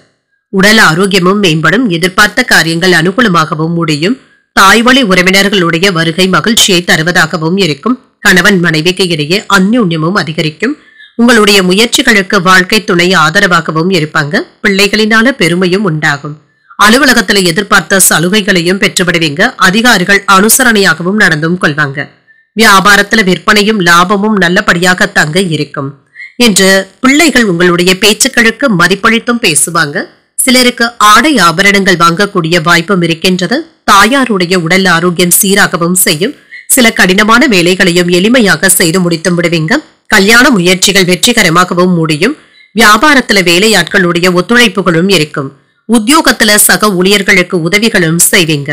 உடல் ஆரோக்கியமும் மேம்படும். எதிர்பார்த்த காரியங்கள் அனுகூலமாகவும் முடியும். தாய்வழி உறவினர்களுடைய வருகை மகிழ்ச்சியை தருவதாகவும் இருக்கும். கணவன் மனைவிக்கு இடையே அந்யோன்யமும் அதிகரிக்கும். உங்களுடைய முயற்சிகளுக்கு வாழ்க்கை துணை ஆதரவாகவும் இருப்பாங்க. பிள்ளைகளினால பெருமையும் உண்டாகும். அலுவலகத்துல எதிர்பார்த்த சலுகைகளையும் பெற்றுவிடுவீங்க. அதிகாரிகள் அனுசரணையாகவும் நடந்தும் கொள்வாங்க. வியாபாரத்துல விற்பனையும் லாபமும் நல்லபடியாக தங்க இருக்கும். என்று பிள்ளைகள் உங்களுடைய பேச்சுக்களுக்கு மதிப்பளித்தும் பேசுவாங்க. சிலருக்கு ஆடை ஆபரணங்கள் வாங்கக்கூடிய வாய்ப்பும் இருக்கின்றது. தாயாருடைய உடல் ஆரோக்கியம் சீராகவும் செய்யும். சில கடினமான வேலைகளையும் எளிமையாக செய்து முடித்தும் விடுவீங்க. கல்யாண முயற்சிகள் வெற்றிகரமாகவும் முடியும். வியாபாரத்துல வேலையாட்களுடைய ஒத்துழைப்புகளும் இருக்கும். உத்தியோகத்துல சக ஊழியர்களுக்கு உதவிகளும் செய்வீங்க.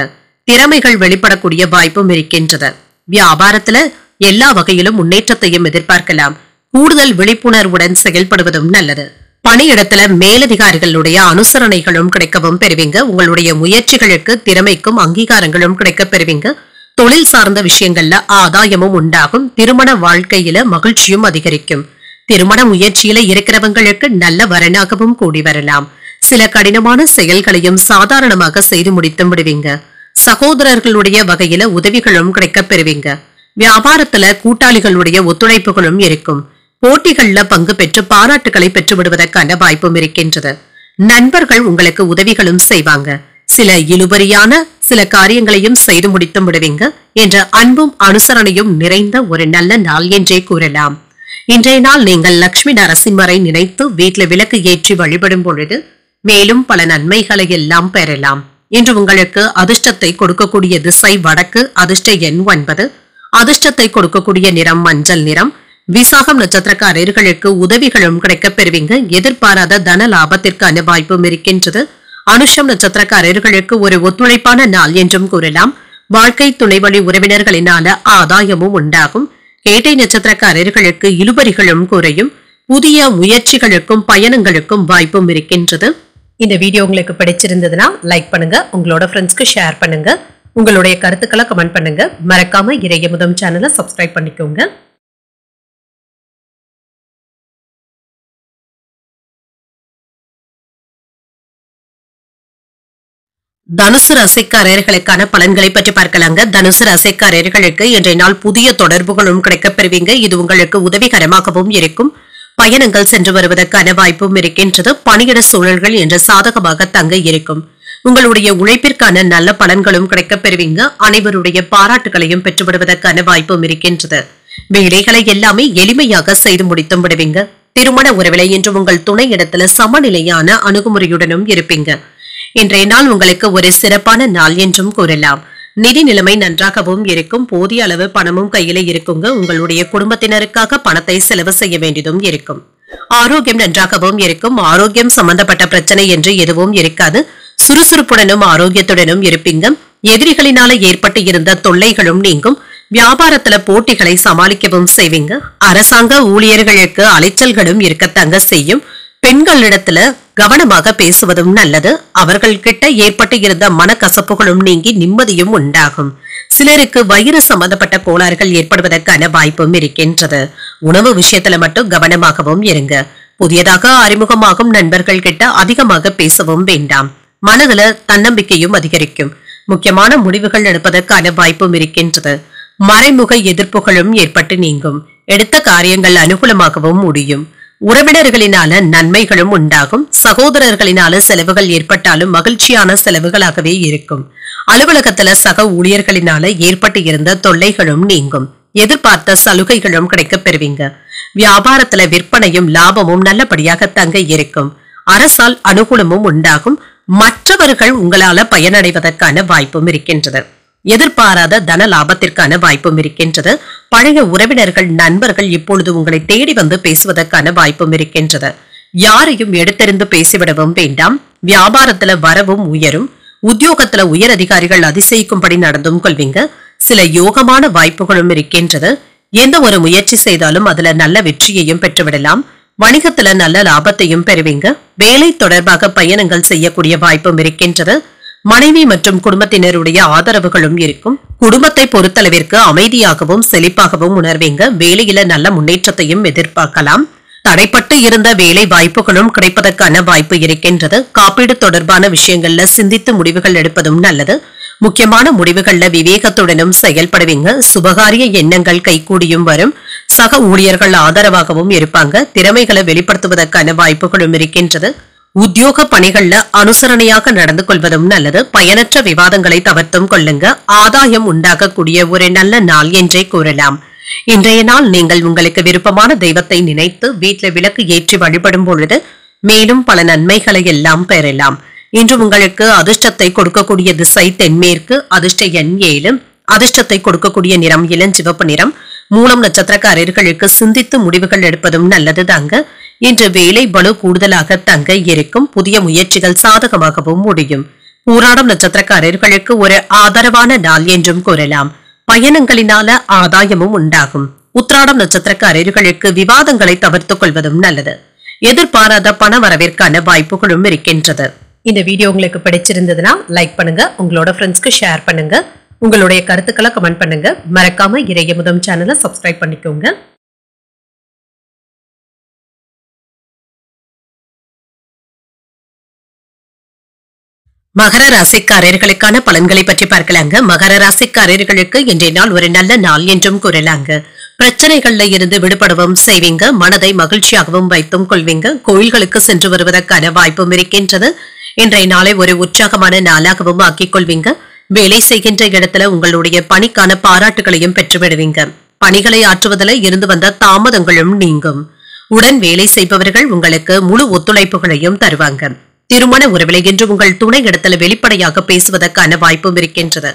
திறமைகள் வெளிப்படக்கூடிய வாய்ப்பும் இருக்கின்றது. வியாபாரத்துல எல்லா வகையிலும் முன்னேற்றத்தையும் எதிர்பார்க்கலாம். கூடுதல் விழிப்புணர்வுடன் செயல்படுவதும் நல்லது. பணியிடத்துல மேலதிகாரிகளுடைய அனுசரணைகளும் கிடைக்கவும் பெறுவீங்க. உங்களுடைய முயற்சிகளுக்கு திறமைக்கும் அங்கீகாரங்களும் கிடைக்க பெறுவீங்க. தொழில் சார்ந்த விஷயங்கள்ல ஆதாயமும் உண்டாகும். திருமண வாழ்க்கையில மகிழ்ச்சியும் அதிகரிக்கும். திருமண முயற்சியில இருக்கிறவங்களுக்கு நல்ல வரனாகவும் கூடி வரலாம். சில கடினமான செயல்களையும் சாதாரணமாக செய்து முடித்தும் விடுவீங்க. சகோதரர்களுடைய வகையில உதவிகளும் கிடைக்க பெறுவீங்க. வியாபாரத்துல கூட்டாளிகளுடைய ஒத்துழைப்புகளும் இருக்கும். போட்டிகள்ல பங்கு பெற்று பாராட்டுகளை பெற்று விடுவதற்கான வாய்ப்பும் இருக்கின்றது. நண்பர்கள் உங்களுக்கு உதவிகளும் செய்வாங்க. சில இழுபறியான சில காரியங்களையும் செய்து முடித்தும் விடுவீங்க. என்ற அன்பும் அனுசரணையும் நிறைந்த ஒரு நல்ல நாள் என்றே கூறலாம். இன்றைய நாள் நீங்கள் லட்சுமி நரசிம்மரை நினைத்து வீட்டுல விளக்கு ஏற்றி வழிபடும் பொழுது மேலும் பல நன்மைகளை எல்லாம் பெறலாம். இன்று உங்களுக்கு அதிர்ஷ்டத்தை கொடுக்கக்கூடிய திசை வடக்கு. அதிர்ஷ்ட எண் 9. அதிர்ஷ்டத்தை கொடுக்கக்கூடிய நிறம் மஞ்சள் நிறம். விசாகம் நட்சத்திரக்காரர்களுக்கு உதவிகளும் கிடைக்கப் பெறுவீங்க. எதிர்பாராத தன லாபத்திற்கான வாய்ப்பும் இருக்கின்றது. அனுஷம் நட்சத்திரக்காரர்களுக்கு ஒரு ஒத்துழைப்பான நாள் என்றும் கூறலாம். வாழ்க்கை துணைவழி உறவினர்களினால ஆதாயமும் உண்டாகும். கேட்டை நட்சத்திரக்காரர்களுக்கு இழுபறிகளும் குறையும். புதிய முயற்சிகளுக்கும் பயணங்களுக்கும் வாய்ப்பும் இருக்கின்றது. இந்த வீடியோ உங்களுக்கு பிடிச்சிருந்ததுன்னா லைக் பண்ணுங்க, உங்களோட ஃப்ரெண்ட்ஸ்க்கு ஷேர் பண்ணுங்க, உங்களுடைய கருத்துக்களை கமெண்ட் பண்ணுங்க. மறக்காம இறையமுதம் சேனலை சப்ஸ்கிரைப் பண்ணிக்கோங்க. தனுசு ராசிக்காரர்களுக்கான பலன்களை பற்றி பார்க்கலாங்க. தனுசு ராசிக்காரர்களுக்கு இன்றைய நாள் புதிய தொடர்புகளும் கிடைக்கப் பெறுவீங்க. இது உங்களுக்கு உதவிகரமாகவும் இருக்கும். பயணங்கள் சென்று வருவதற்கான வாய்ப்பும் இருக்கின்றது. பணியிட சூழல்கள் என்று சாதகமாக தங்க இருக்கும். உங்களுடைய உழைப்பிற்கான நல்ல பலன்களும் கிடைக்கப் பெறுவீங்க. அனைவருடைய பாராட்டுகளையும் பெற்றுவிடுவதற்கான வாய்ப்பும் இருக்கின்றது. வேலைகளை எல்லாமே எளிமையாக செய்து முடித்தும் விடுவீங்க. திருமண உறவிலை என்று உங்கள் துணை இடத்துல சமநிலையான அணுகுமுறையுடனும் இருப்பீங்க. இன்றைய நாள் உங்களுக்கு ஒரு சிறப்பான நாள் என்றும் கூறலாம். நிதி நிலைமை நன்றாகவும் இருக்கும். போதிய அளவு பணமும் கையில இருக்குங்க. உங்களுடைய குடும்பத்தினருக்காக பணத்தை செலவு செய்ய வேண்டியதும் இருக்கும். ஆரோக்கியம் நன்றாகவும் இருக்கும். ஆரோக்கியம் சம்பந்தப்பட்ட பிரச்சனை என்று எதுவும் இருக்காது. சுறுசுறுப்புடனும் ஆரோக்கியத்துடனும் இருப்பீங்க. எதிரிகளினால ஏற்பட்டு இருந்த தொல்லைகளும் நீங்கும். வியாபாரத்துல போட்டிகளை சமாளிக்கவும் செய்வீங்க. அரசாங்க ஊழியர்களுக்கு அலைச்சல்களும் இருக்கத்தாங்க செய்யும். பெண்களிடத்துல கவனமாக பேசுவதும் நல்லது. அவர்கள் கிட்ட ஏற்பட்டு இருந்த மனக்கசப்புகளும் நீங்கி நிம்மதியும் உண்டாகும். சிலருக்கு வயிறு சம்பந்தப்பட்ட கோளாறுகள் ஏற்படுவதற்கான வாய்ப்பும் இருக்கின்றது. உணவு விஷயத்துல மட்டும் கவனமாகவும் இருங்க. புதியதாக அறிமுகமாகும் நண்பர்கள் கிட்ட அதிகமாக பேசவும் வேண்டாம். மனதுல தன்னம்பிக்கையும் அதிகரிக்கும். முக்கியமான முடிவுகள் எடுப்பதற்கான வாய்ப்பும் இருக்கின்றது. மறைமுக எதிர்ப்புகளும் ஏற்பட்டு நீங்கும். எடுத்த காரியங்கள் அனுகூலமாகவும் முடியும். உறவினர்களினால நன்மைகளும் உண்டாகும். சகோதரர்களினால செலவுகள் ஏற்பட்டாலும் மகிழ்ச்சியான செலவுகளாகவே இருக்கும். அலுவலகத்துல சக ஊழியர்களினால ஏற்பட்டு இருந்த தொல்லைகளும் நீங்கும். எதிர்பார்த்த சலுகைகளும் கிடைக்கப் பெறுவீங்க. வியாபாரத்துல விற்பனையும் லாபமும் நல்லபடியாக தங்க இருக்கும். அரசால் அனுகூலமும் உண்டாகும். மற்றவர்கள் உங்களால பயனடைவதற்கான வாய்ப்பும் இருக்கின்றது. எதிர்பாராத தன லாபத்திற்கான வாய்ப்பும் இருக்கின்றது. பழைய உறவினர்கள் நண்பர்கள் இப்பொழுது உங்களை தேடி வந்து பேசுவதற்கான வாய்ப்பும் இருக்கின்றது. யாரையும் எடுத்தறிந்து பேசிவிடவும் வேண்டாம். வியாபாரத்துல வரவும் உயரும். உத்தியோகத்துல உயர் அதிகாரிகள் அதிசயிக்கும்படி நடந்தும் கொள்வீங்க. சில யோகமான வாய்ப்புகளும் இருக்கின்றது. எந்த ஒரு முயற்சி செய்தாலும் அதுல நல்ல வெற்றியையும் பெற்றுவிடலாம். வணிகத்துல நல்ல லாபத்தையும் பெறுவீங்க. வேலை தொடர்பாக பயணங்கள் செய்யக்கூடிய வாய்ப்பும் இருக்கின்றது. மனைவி மற்றும் குடும்பத்தினருடைய ஆதரவுகளும் இருக்கும். குடும்பத்தை பொறுத்தளவிற்கு அமைதியாகவும் செழிப்பாகவும் உணர்வீங்க. வேலையில நல்ல முன்னேற்றத்தையும் எதிர்பார்க்கலாம். தடைப்பட்டு இருந்த வேலை வாய்ப்புகளும் கிடைப்பதற்கான வாய்ப்பு இருக்கின்றது. காப்பீடு தொடர்பான விஷயங்கள்ல சிந்தித்து முடிவுகள் எடுப்பதும் நல்லது. முக்கியமான முடிவுகள்ல விவேகத்துடனும் செயல்படுவீங்க. சுபகாரிய எண்ணங்கள் கைகூடியும் வரும். சக ஊழியர்கள் ஆதரவாகவும் இருப்பாங்க. திறமைகளை வெளிப்படுத்துவதற்கான வாய்ப்புகளும் இருக்கின்றது. உத்தியோக பணிகள்ல அனுசரணையாக நடந்து கொள்வதும் நல்லது. பயனற்ற விவாதங்களை தவிர்த்தும் கொள்ளுங்க. ஆதாயம் உண்டாகக்கூடிய ஒரு நல்ல நாள் என்றே கூறலாம். இன்றைய நாள் நீங்கள் உங்களுக்கு விருப்பமான தெய்வத்தை நினைத்து வீட்டில் விளக்கு ஏற்றி வழிபடும் பொழுது மேலும் பல நன்மைகளை எல்லாம் பெறலாம். இன்று உங்களுக்கு அதிர்ஷ்டத்தை கொடுக்கக்கூடிய திசை தென்மேற்கு. அதிர்ஷ்ட எண் 7. அதிர்ஷ்டத்தை கொடுக்கக்கூடிய நிறம் இளஞ்சிவப்பு நிறம். மூலம் நட்சத்திரக்காரர்களுக்கு சிந்தித்து முடிவுகள் எடுப்பதும் நல்லது தாங்க. இன்று வேலை பளு கூடுதலாக தங்க இருக்கும். புதிய முயற்சிகள் சாதகமாகவும் முடியும். பூராடம் நட்சத்திரக்காரர்களுக்கு ஒரு ஆதரவான நாள் என்றும் கூறலாம். பயணங்களினால ஆதாயமும் உண்டாகும். உத்திராடம் நட்சத்திரக்காரர்களுக்கு விவாதங்களை தவிர்த்துக் கொள்வதும் நல்லது. எதிர்பாராத பண வரவிற்கான வாய்ப்புகளும் இருக்கின்றது. இந்த வீடியோ உங்களுக்கு பிடிச்சிருந்ததுன்னா லைக் பண்ணுங்க. உங்களோட ஃப்ரெண்ட்ஸ்க்கு ஷேர் பண்ணுங்க. உங்களுடைய கருத்துக்களை கமெண்ட் பண்ணுங்க. மறக்காம இறையமுதம் சேனலை சப்ஸ்கிரைப் பண்ணிக்கோங்க. மகர ராசிக்காரர்களுக்கான பலன்களை பற்றி பார்க்கலாங்க. மகர ராசிக்காரர்களுக்கு இன்றைய நாள் ஒரு நல்ல நாள் என்றும் கூறலாங்க. பிரச்சனைகள்ல இருந்து விடுபடவும் செய்வீங்க. மனதை மகிழ்ச்சியாகவும் வைத்தும் கொள்வீங்க. கோயில்களுக்கு சென்று வருவதற்கான வாய்ப்பும் இருக்கின்றது. இன்றைய நாளை ஒரு உற்சாகமான நாளாகவும் ஆக்கிக் கொள்வீங்க. வேலை செய்கின்ற இடத்துல உங்களுடைய பணிக்கான பாராட்டுகளையும் பெற்றுவிடுவீங்க. பணிகளை ஆற்றுவதில் இருந்து வந்த தாமதங்களும் நீங்கும். உடன் வேலை செய்பவர்கள் உங்களுக்கு முழு ஒத்துழைப்புகளையும் தருவாங்க. திருமண உறவிலை என்று உங்கள் துணை இடத்துல வெளிப்படையாக பேசுவதற்கான வாய்ப்பும் இருக்கின்றது.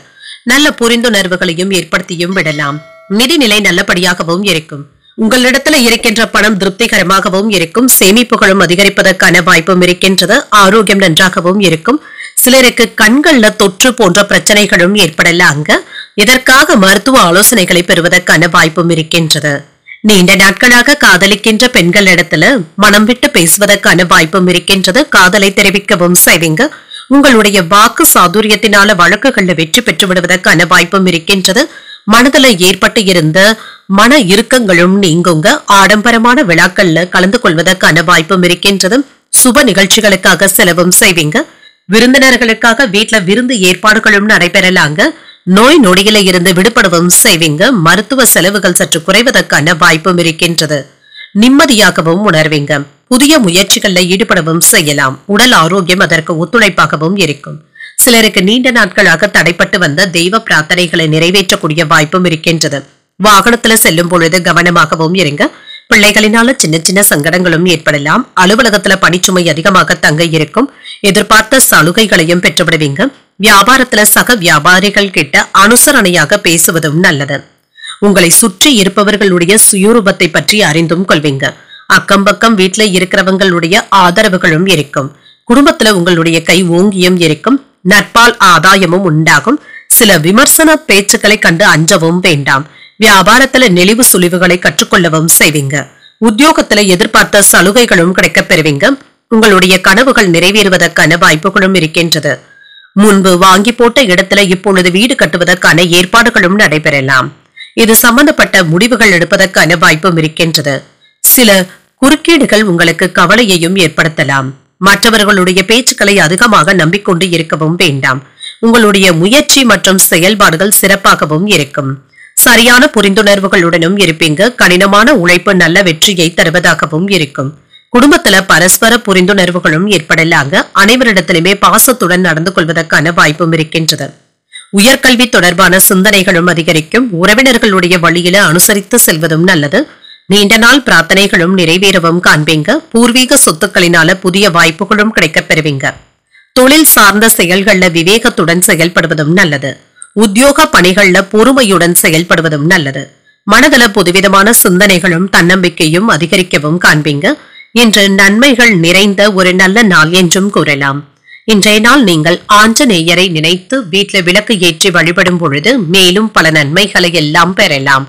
நல்ல புரிந்துணர்வுகளையும் ஏற்படுத்தியும் விடலாம். நிதிநிலை நல்லபடியாகவும் இருக்கும். உங்களிடத்துல இருக்கின்ற பணம் திருப்திகரமாகவும் இருக்கும். சேமிப்புகளும் அதிகரிப்பதற்கான வாய்ப்பும் இருக்கின்றது. ஆரோக்கியம் நன்றாகவும் இருக்கும். சிலருக்கு கண்கள்ல தொற்று போன்ற பிரச்சனைகளும் ஏற்படலாங்க. இதற்காக மருத்துவ ஆலோசனைகளை பெறுவதற்கான வாய்ப்பும் இருக்கின்றது. நீண்ட நாட்களாக காதலிக்கின்ற பெண்கள் இடத்துல மனம் விட்டு பேசுவதற்கான வாய்ப்பும் இருக்கின்றது. காதலை தெரிவிக்கவும் செய்வீங்க. உங்களுடைய வாக்கு சாதுரியத்தினால வழக்குகள்ல வெற்றி பெற்று விடுவதற்கான வாய்ப்பும் இருக்கின்றது. மனதில் ஏற்பட்டு இருந்த மன இறுக்கங்களும் நீங்குங்க. ஆடம்பரமான விழாக்கள்ல கலந்து கொள்வதற்கான வாய்ப்பும் இருக்கின்றது. சுப நிகழ்ச்சிகளுக்காக செலவும் செய்வீங்க. விருந்தினர்களுக்காக வீட்டுல விருந்து ஏற்பாடுகளும் நடைபெறலாங்க. நோய் நொடியில இருந்து விடுபடவும் செய்வீங்க. மருத்துவ செலவுகள் சற்று குறைவதற்கான வாய்ப்பும் இருக்கின்றது. நிம்மதியாகவும் உணர்வீங்க. புதிய முயற்சிகள்ல ஈடுபடவும் செய்யலாம். உடல் ஆரோக்கியம் அதற்கு ஒத்துழைப்பாகவும் இருக்கும். சிலருக்கு நீண்ட நாட்களாக தடைப்பட்டு வந்த தெய்வ பிரார்த்தனைகளை நிறைவேற்றக்கூடிய வாய்ப்பும் இருக்கின்றது. வாகனத்துல செல்லும் பொழுது கவனமாகவும் இருங்க. பிள்ளைகளினால சின்ன சின்ன சங்கடங்களும் ஏற்படலாம். அலுவலகத்துல பணிச்சுமை அதிகமாக தங்க இருக்கும். எதிர்பார்த்த சலுகைகளையும் பெற்றுவிடுவீங்க. வியாபாரத்துல சக வியாபாரிகள் கிட்ட அனுசரணையாக பேசுவதும் நல்லது. உங்களை சுற்றி இருப்பவர்களுடைய சுயரூபத்தை பற்றி அறிந்தும் கொள்வீங்க. அக்கம் பக்கம் வீட்டுல இருக்கிறவங்களுடைய ஆதரவுகளும் இருக்கும். குடும்பத்துல உங்களுடைய கை ஓங்கியும் இருக்கும். நட்பால் ஆதாயமும் உண்டாகும். சில விமர்சன பேச்சுக்களை கண்டு அஞ்சவும் வேண்டாம். வியாபாரத்துல நெளிவு சுழிவுகளை கற்றுக்கொள்ளவும் செய்வீங்க. உத்தியோகத்துல எதிர்பார்த்த சலுகைகளும் கிடைக்கப் பெறுவீங்க. உங்களுடைய கனவுகள் நிறைவேறுவதற்கான வாய்ப்புகளும் இருக்கின்றது. முன்பு வாங்கி போட்ட இடத்துல இப்பொழுது வீடு கட்டுவதற்கான ஏற்பாடுகளும் நடைபெறலாம். இது சம்பந்தப்பட்ட முடிவுகள் எடுப்பதற்கான வாய்ப்பும் இருக்கின்றது. சில குறுக்கீடுகள் உங்களுக்கு கவலையையும் ஏற்படுத்தலாம். மற்றவர்களுடைய பேச்சுக்களை அதிகமாக நம்பிக்கொண்டு இருக்கவும் வேண்டாம். உங்களுடைய முயற்சி மற்றும் செயல்பாடுகள் சிறப்பாகவும் இருக்கும். சரியான புரிந்துணர்வுகளுடனும் இருப்பீங்க. கடினமான உழைப்பு நல்ல வெற்றியை தருவதாகவும் இருக்கும். குடும்பத்துல பரஸ்பர புரிந்துணர்வுகளும் ஏற்படலாங்க. அனைவரிடத்திலுமே பாசத்துடன் நடந்து கொள்வதற்கான வாய்ப்பும் இருக்கின்றது. உயர்கல்வி தொடர்பான சிந்தனைகளும் அதிகரிக்கும். உறவினர்களுடைய வழியில அனுசரித்து செல்வதும் நல்லது. நீண்ட நாள் பிரார்த்தனைகளும் நிறைவேறவும் காண்பீங்க. பூர்வீக சொத்துக்களினால புதிய வாய்ப்புகளும் கிடைக்கப் பெறுவீங்க. தொழில் சார்ந்த செயல்கள்ல விவேகத்துடன் செயல்படுவதும் நல்லது. உத்தியோக பணிகள்ல பொறுமையுடன் செயல்படுவதும் நல்லது. மனதில புதுவிதமான சிந்தனைகளும் தன்னம்பிக்கையும் அதிகரிக்கவும் காண்பீங்க. இன்று நன்மைகள் நிறைந்த ஒரு நல்ல நாள் என்றும் கூறலாம். இன்றைய நாள் நீங்கள் ஆஞ்சநேயரை நினைத்து வீட்டுல விளக்கு ஏற்றி வழிபடும் பொழுது மேலும் பல நன்மைகளை எல்லாம் பெறலாம்.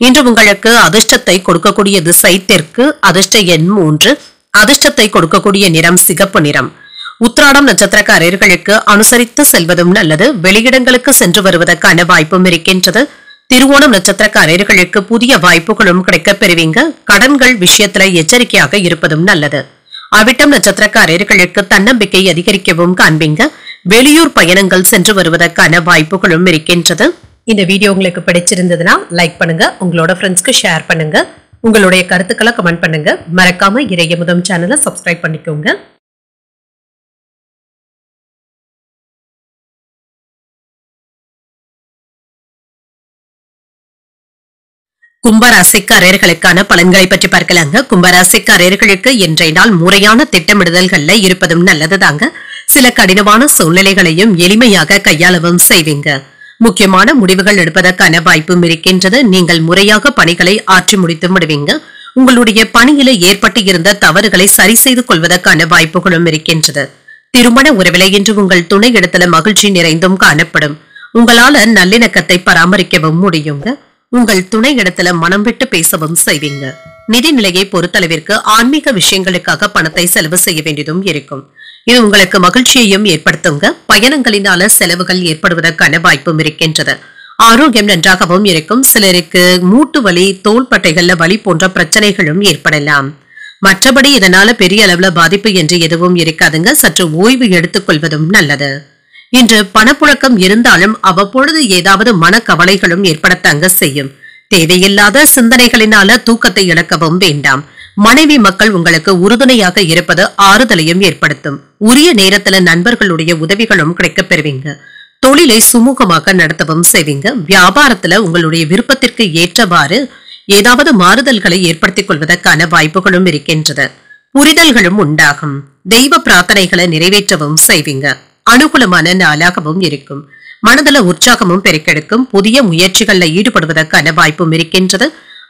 இன்று உங்களுக்கு அதிர்ஷ்டத்தை கொடுக்கக்கூடிய திசை தெற்கு. அதிர்ஷ்ட எண் 3. அதிர்ஷ்டத்தை கொடுக்கக்கூடிய நிறம் சிகப்பு நிறம். உத்திராடம் நட்சத்திரக்காரர்களுக்கு அனுசரித்து செல்வதும் நல்லது. வெளியிடங்களுக்கு சென்று வருவதற்கான வாய்ப்பும் இருக்கின்றது. திருவோணம் நட்சத்திரக்காரர்களுக்கு புதிய வாய்ப்புகளும் கிடைக்கப் பெறுவீங்க. கடன்கள் விஷயத்துல எச்சரிக்கையாக இருப்பதும் நல்லது. அவிட்டம் நட்சத்திரக்காரர்களுக்கு தன்னம்பிக்கை அதிகரிக்கவும் காண்பீங்க. வெளியூர் பயணங்கள் சென்று வருவதற்கான வாய்ப்புகளும் இருக்கின்றது. இந்த வீடியோ உங்களுக்கு பிடிச்சிருந்ததுன்னா லைக் பண்ணுங்க. உங்களோட ஃப்ரெண்ட்ஸ்க்கு ஷேர் பண்ணுங்க. உங்களுடைய கருத்துக்களை கமெண்ட் பண்ணுங்க. மறக்காம இறையமுதம் சேனலை சப்ஸ்கிரைப் பண்ணிக்கோங்க. கும்பராசிக்காரர்களுக்கான பலன்களை பற்றி பார்க்கலாங்க. கும்பராசிக்காரர்களுக்கு இன்றைய நாள் முறையான திட்டமிடுதல்கள்ல இருப்பதும் நல்லதுதாங்க. சில கடினமான சூழ்நிலைகளையும் எளிமையாக கையாளவும் செய்வீங்க. முக்கியமான முடிவுகள் எடுப்பதற்கான வாய்ப்பும் இருக்கின்றது. நீங்கள் முறையாக பணிகளை ஆற்றி முடித்து விடுவீங்க. உங்களுடைய பணியில ஏற்பட்டு இருந்த தவறுகளை சரி செய்து கொள்வதற்கான வாய்ப்புகளும் இருக்கின்றது. திருமண உறவில இன்று உங்கள் துணை இடத்துல மகிழ்ச்சி நிறைந்தும் காணப்படும். உங்களால நல்லிணக்கத்தை பராமரிக்கவும் முடியுங்க. உங்கள் துணை இடத்துல மனம் விட்டு பேசவும் செய்வீங்க. நிதி நிலையை பொறுத்தளவிற்கு ஆன்மீக விஷயங்களுக்காக பணத்தை செலவு செய்ய வேண்டியதும் இருக்கும். இது உங்களுக்கு மகிழ்ச்சியையும் ஏற்படுத்துங்க. பயணங்களினால செலவுகள் ஏற்படுவதற்கான வாய்ப்பும் இருக்கின்றது. ஆரோக்கியம் நன்றாகவும் இருக்கும். சிலருக்கு மூட்டு வலி, தோள்பட்டைகள்ல வலி போன்ற பிரச்சனைகளும் ஏற்படலாம். மற்றபடி இதனால பெரிய அளவுல பாதிப்பு என்று எதுவும் இருக்காதுங்க. சற்று ஓய்வு எடுத்துக் கொள்வதும் நல்லது. இன்று பணப்புழக்கம் இருந்தாலும் அவ்வப்பொழுது ஏதாவது மனக்கவலைகளும் ஏற்படத்தாங்க செய்யும். தேவையில்லாத சிந்தனைகளினால தூக்கத்தை இழக்கவும் வேண்டாம். மனைவி மக்கள் உங்களுக்கு உறுதுணையாக இருப்பது ஆறுதலையும் ஏற்படுத்தும். உரிய நேரத்துல நண்பர்களுடைய உதவிகளும் கிடைக்கப் பெறுவீங்க. தொழிலை சுமூகமாக நடத்தவும் செய்வீங்க. வியாபாரத்துல உங்களுடைய விருப்பத்திற்கு ஏற்றவாறு ஏதாவது மாறுதல்களை ஏற்படுத்திக் கொள்வதற்கான வாய்ப்புகளும் இருக்கின்றது. புரிதல்களும் உண்டாகும். தெய்வ பிரார்த்தனைகளை நிறைவேற்றவும் செய்வீங்க. அனுகூலமான நாளாகவும் இருக்கும். மனதள உற்சாகமும் பெருக்கெடுக்கும். புதிய முயற்சிகள்ல ஈடுபடுவதற்கான வாய்ப்பும் இருக்கின்றது.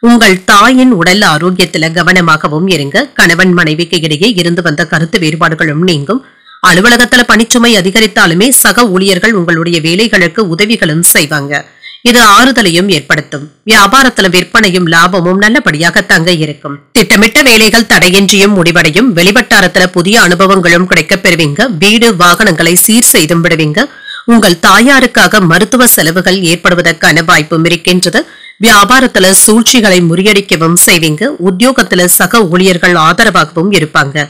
உங்கள் தாயின் உடல் ஆரோக்கியத்துல கவனமாகவும் இருங்க. கணவன் மனைவிக்கு இடையே இருந்து வந்த கருத்து வேறுபாடுகளும் நீங்கும். அலுவலகத்துல பணிச்சுமை அதிகரித்தாலுமே சக ஊழியர்கள் உங்களுடைய வேலைகளுக்கு உதவிகளும் செய்வாங்க. இது ஆறுதலையும் ஏற்படுத்தும். வியாபாரத்துல விற்பனையும் லாபமும் நல்லபடியாக தங்க இருக்கும். திட்டமிட்ட வேலைகள் தடையின்றியும் முடிவடையும். வெளிவட்டாரத்துல புதிய அனுபவங்களும் கிடைக்கப் பெறுவீங்க. வீடு வாகனங்களை சீர் செய்தும் விடுவீங்க. உங்கள் தாயாருக்காக மருத்துவ செலவுகள் ஏற்படுவதற்கான வாய்ப்பும் இருக்கின்றது. வியாபாரத்துல சூழ்ச்சிகளை முறியடிக்கவும் செய்வீங்க. உத்தியோகத்துல சக ஊழியர்கள் ஆதரவாகவும் இருப்பாங்க.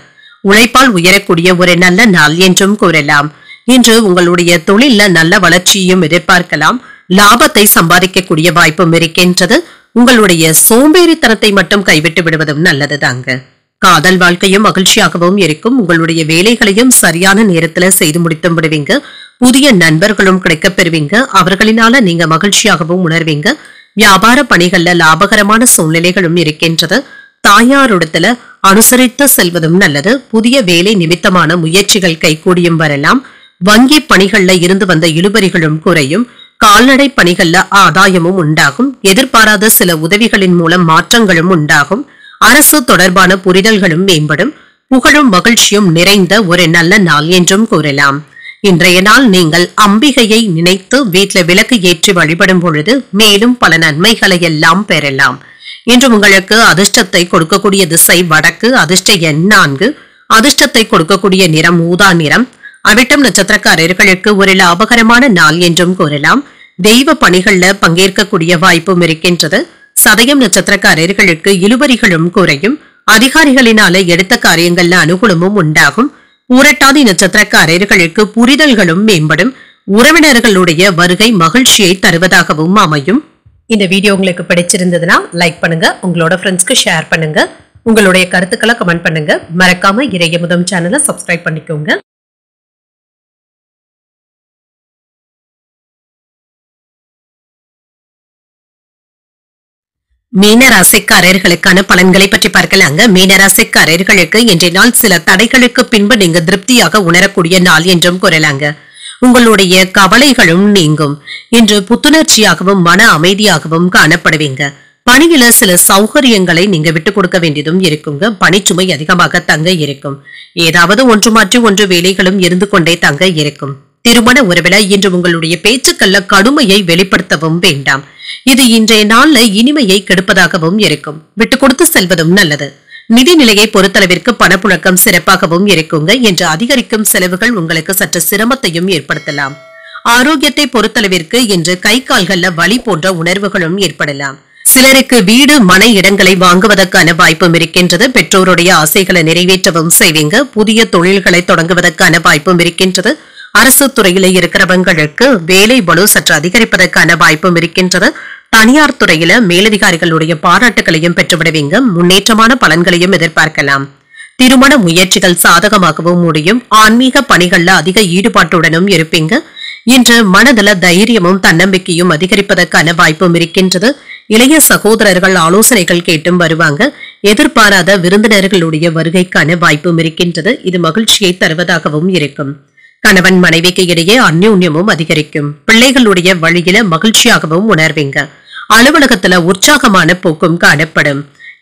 உழைப்பால் உயரக்கூடிய ஒரு நல்ல நாள் என்றும் கூறலாம். இன்று உங்களுடைய தொழில நல்ல வளர்ச்சியையும் எதிர்பார்க்கலாம். லாபத்தை சம்பாதிக்கக்கூடிய வாய்ப்பும் இருக்கின்றது. உங்களுடைய சோம்பேறித்தனத்தை மட்டும் கைவிட்டு விடுவதும் நல்லது தாங்க. காதல் வாழ்க்கையும் மகிழ்ச்சியாகவும் இருக்கும். உங்களுடைய வேலைகளையும் சரியான நேரத்துல செய்து முடித்து விடுவீங்க. புதிய நண்பர்களும் கிடைக்கப் பெறுவீங்க. அவர்களினால நீங்க மகிழ்ச்சியாகவும் உணர்வீங்க. வியாபார பணிகள்ல லாபகரமான சூழ்நிலைகளும் இருக்கின்றது. தாயாரிடத்துல அனுசரித்து செல்வதும் நல்லது. புதிய வேலை நிமித்தமான முயற்சிகள் கைகூடியும் வரலாம். வங்கி பணிகள்ல இருந்து வந்த இழுபறிகளும் குறையும். கால்நடை பணிகள்ல ஆதாயமும் உண்டாகும். எதிர்பாராத சில உதவிகளின் மூலம் மாற்றங்களும் உண்டாகும். அரசு தொடர்பான புரிதல்களும் மேம்படும். புகழும் மகிழ்ச்சியும் நிறைந்த ஒரு நல்ல நாள் என்றும் கூறலாம். இன்றைய நாள் நீங்கள் அம்பிகையை நினைத்து வீட்டில் விளக்கு ஏற்றி வழிபடும் பொழுது மேலும் பல நன்மைகளை எல்லாம் பெறலாம். இன்று உங்களுக்கு அதிர்ஷ்டத்தை கொடுக்கக்கூடிய திசை வடக்கு. அதிர்ஷ்ட எண் 4. அதிர்ஷ்டத்தை கொடுக்கக்கூடிய நிறம் ஊதா நிறம். அவிட்டம் நட்சத்திரக்காரர்களுக்கு ஒரு லாபகரமான நாள் என்றும் கூறலாம். தெய்வ பணிகள்ல பங்கேற்கக்கூடிய வாய்ப்பும் இருக்கின்றது. சதயம் நட்சத்திரக்காரர்களுக்கு இழுபறிகளும் குறையும். அதிகாரிகளினால எடுத்த காரியங்கள்ல அனுகூலமும் உண்டாகும். பூரட்டாதி நட்சத்திரக்காரர்களுக்கு புரிதல்களும் மேம்படும். உறவினர்களுடைய வருகை மகிழ்ச்சியை தருவதாகவும் அமையும். இந்த வீடியோ உங்களுக்கு பிடிச்சிருந்ததுன்னா லைக் பண்ணுங்க, உங்களோட ஃப்ரெண்ட்ஸ்க்கு ஷேர் பண்ணுங்க, உங்களுடைய கருத்துக்களை கமெண்ட் பண்ணுங்க. மறக்காம இறையமுதம் சேனலை சப்ஸ்கிரைப் பண்ணிக்கோங்க. மீனராசிக்காரர்களுக்கான பலன்களை பற்றி பார்க்கலாங்க. மீனராசிக்காரர்களுக்கு இன்றைய நாள் சில தடைகளுக்கு பின்பு நீங்க திருப்தியாக உணரக்கூடிய நாள் என்றும் கூறலாங்க. உங்களுடைய கவலைகளும் நீங்கும். இன்று புத்துணர்ச்சியாகவும் மன அமைதியாகவும் காணப்படுவீங்க. பணியில சில சௌகரியங்களை நீங்க விட்டு கொடுக்க வேண்டியதும் இருக்குங்க. பணிச்சுமை அதிகமாக தங்க இருக்கும். ஏதாவது ஒன்று மாற்றி ஒன்று வேலைகளும் இருந்து கொண்டே தங்க இருக்கும். திருமண உறவில இன்று உங்களுடைய பேச்சுக்கள்ல கடுமையை வெளிப்படுத்தவும் வேண்டாம். இது இன்றைய நாள்ல இனிமையை கெடுப்பதாகவும் இருக்கும். விட்டு கொடுத்து செல்வதும் நல்லது. நிதி நிலையை பொறுத்தளவிற்கு பணப்புழக்கம் சிறப்பாகவும் இருக்குங்க. என்று அதிகரிக்கும் செலவுகள் உங்களுக்கு சற்று சிரமத்தையும் ஏற்படுத்தலாம். ஆரோக்கியத்தை பொறுத்தளவிற்கு இன்று கை கால்கள்ல வலி போன்ற உணர்வுகளும் ஏற்படலாம். சிலருக்கு வீடு மனை இடங்களை வாங்குவதற்கான வாய்ப்பும் இருக்கின்றது. பெற்றோருடைய ஆசைகளை நிறைவேற்றவும் செய்வீங்க. புதிய தொழில்களை தொடங்குவதற்கான வாய்ப்பும் இருக்கின்றது. அரசு துறையில இருக்கிறவங்களுக்கு வேலை பளு சற்று அதிகரிப்பதற்கான வாய்ப்பும் இருக்கின்றது. தனியார் துறையில மேலதிகாரிகளுடைய பாராட்டுகளையும் பெற்றுவிடுவீங்க. முன்னேற்றமான பலன்களையும் எதிர்பார்க்கலாம். திருமண முயற்சிகள் சாதகமாகவும் முடியும். ஆன்மீக பணிகள்ல அதிக ஈடுபாட்டுடனும் இருப்பீங்க. இன்று மனதில தைரியமும் தன்னம்பிக்கையும் அதிகரிப்பதற்கான வாய்ப்பும் இருக்கின்றது. இளைய சகோதரர்கள் ஆலோசனைகள் கேட்டும் வருவாங்க. எதிர்பாராத விருந்தினர்களுடைய வருகைக்கான வாய்ப்பும் இருக்கின்றது. இது மகிழ்ச்சியை தருவதாகவும் இருக்கும். கணவன் மனைவிக்கு இடையே அந்யோன்யமும் அதிகரிக்கும். பிள்ளைகளுடைய வழியில மகிழ்ச்சியாகவும் உணர்வீங்க. அலுவலகத்துல உற்சாகமான போக்கும் காணப்படும்.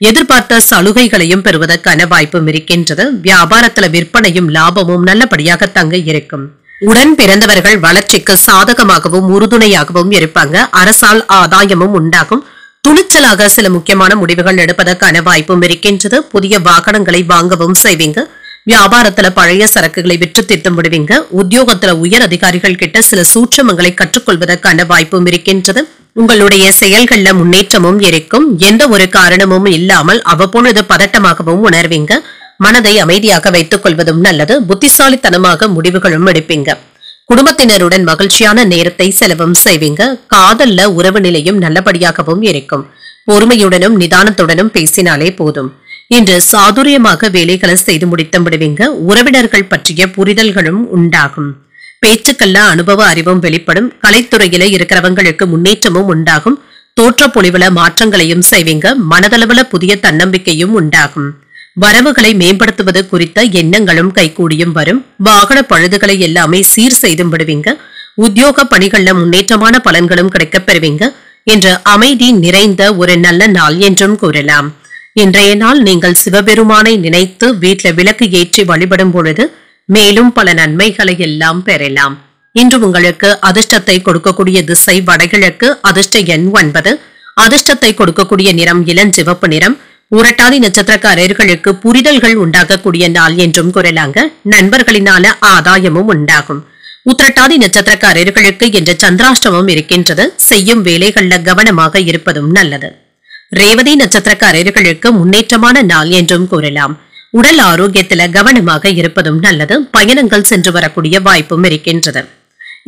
எதிர்பார்த்த சலுகைகளையும் பெறுவதற்கான வாய்ப்பும் இருக்கின்றது. வியாபாரத்துல விற்பனையும் லாபமும் நல்லபடியாக தங்க இருக்கும். உடன் பிறந்தவர்கள் வளர்ச்சிக்கு சாதகமாகவும் உறுதுணையாகவும் இருப்பாங்க. அரசால் ஆதாயமும் உண்டாகும். துணிச்சலாக சில முக்கியமான முடிவுகள் எடுப்பதற்கான வாய்ப்பும் இருக்கின்றது. புதிய வாகனங்களை வாங்கவும் செய்வீங்க. வியாபாரத்துல பழைய சரக்குகளை விற்று தீர்த்தும் விடுவீங்க. உத்தியோகத்துல உயர் அதிகாரிகள் கிட்ட சில சூட்சமங்களை கற்றுக்கொள்வதற்கான வாய்ப்பும் இருக்கின்றது. உங்களுடைய செயல்கள்ல முன்னேற்றமும் இருக்கும். எந்த ஒரு காரணமும் இல்லாமல் அவ்வப்பொழுது பதட்டமாகவும் உணர்வீங்க. மனதை அமைதியாக வைத்துக் கொள்வதும் நல்லது. புத்திசாலித்தனமாக முடிவுகளும் எடுப்பீங்க. குடும்பத்தினருடன் மகிழ்ச்சியான நேரத்தை செலவும் செய்வீங்க. காதல்ல உறவு நிலையும் நல்லபடியாகவும் இருக்கும். பொறுமையுடனும் நிதானத்துடனும் பேசினாலே போதும். இன்று சாதுரியமாக வேலைகளை செய்து முடித்து விடுவீங்க. உறவினர்கள் பற்றிய புரிதல்களும் உண்டாகும். பேச்சுக்கள்ல அனுபவ அறிவும் வெளிப்படும். கலைத்துறையில இருக்கிறவங்களுக்கு முன்னேற்றமும் உண்டாகும். தோற்ற பொலிவுல மாற்றங்களையும் செய்வீங்க. மனதளவுல புதிய தன்னம்பிக்கையும் உண்டாகும். வரவுகளை மேம்படுத்துவது குறித்த எண்ணங்களும் கைகூடியும் வரும். வாகன பழுதுகளை எல்லாமே சீர் செய்தும் விடுவீங்க. உத்தியோக பணிகள்ல முன்னேற்றமான பலன்களும் கிடைக்கப் பெறுவீங்க. என்று அமைதி நிறைந்த ஒரு நல்ல நாள் என்றும் கூறலாம். இன்றைய நாள் நீங்கள் சிவபெருமானை நினைத்து வீட்டில் விளக்கு ஏற்றி வழிபடும் பொழுது மேலும் பல நன்மைகளை எல்லாம் பெறலாம். இன்று உங்களுக்கு அதிர்ஷ்டத்தை கொடுக்கக்கூடிய திசை வடகிழக்கு. அதிர்ஷ்ட எண் 9. அதிர்ஷ்டத்தை கொடுக்கக்கூடிய நிறம் இளஞ்சிவப்பு நிறம். உரட்டாதி நட்சத்திரக்காரர்களுக்கு புரிதல்கள் உண்டாகக்கூடிய நாள் என்றும் கூறலாங்க. நண்பர்களினால ஆதாயமும் உண்டாகும். உத்திரட்டாதி நட்சத்திரக்காரர்களுக்கு என்ற சந்திராஷ்டமம் இருக்கின்றது. செய்யும் வேலைகள்ல கவனமாக இருப்பதும் நல்லது. ரேவதி நட்சத்திரக்காரர்களுக்கு முன்னேற்றமான நாள் என்றும் கூறலாம். உடல் ஆரோக்கியத்துல கவனமாக இருப்பதும் நல்லது. பயணங்கள் சென்று வரக்கூடிய வாய்ப்பும் இருக்கின்றது.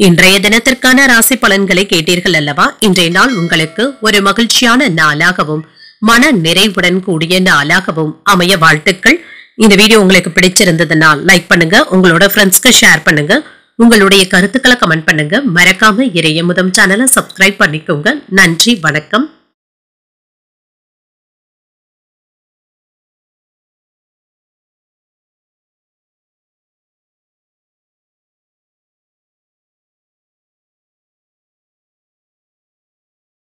இன்றைய தினத்திற்கான ராசி பலன்களை கேட்டீர்கள் அல்லவா? இன்றைய நாள் உங்களுக்கு ஒரு மகிழ்ச்சியான நாளாகவும் மன நிறைவுடன் கூடிய நாளாகவும் அமைய வாழ்த்துக்கள். இந்த வீடியோ உங்களுக்கு பிடிச்சிருந்ததுன்னா லைக் பண்ணுங்க, உங்களோட ஃப்ரெண்ட்ஸ்க்கு ஷேர் பண்ணுங்க, உங்களுடைய கருத்துக்களை கமெண்ட் பண்ணுங்க. மறக்காம இறையமுதம் சேனலை சப்ஸ்கிரைப் பண்ணிக்கோங்க. நன்றி, வணக்கம்.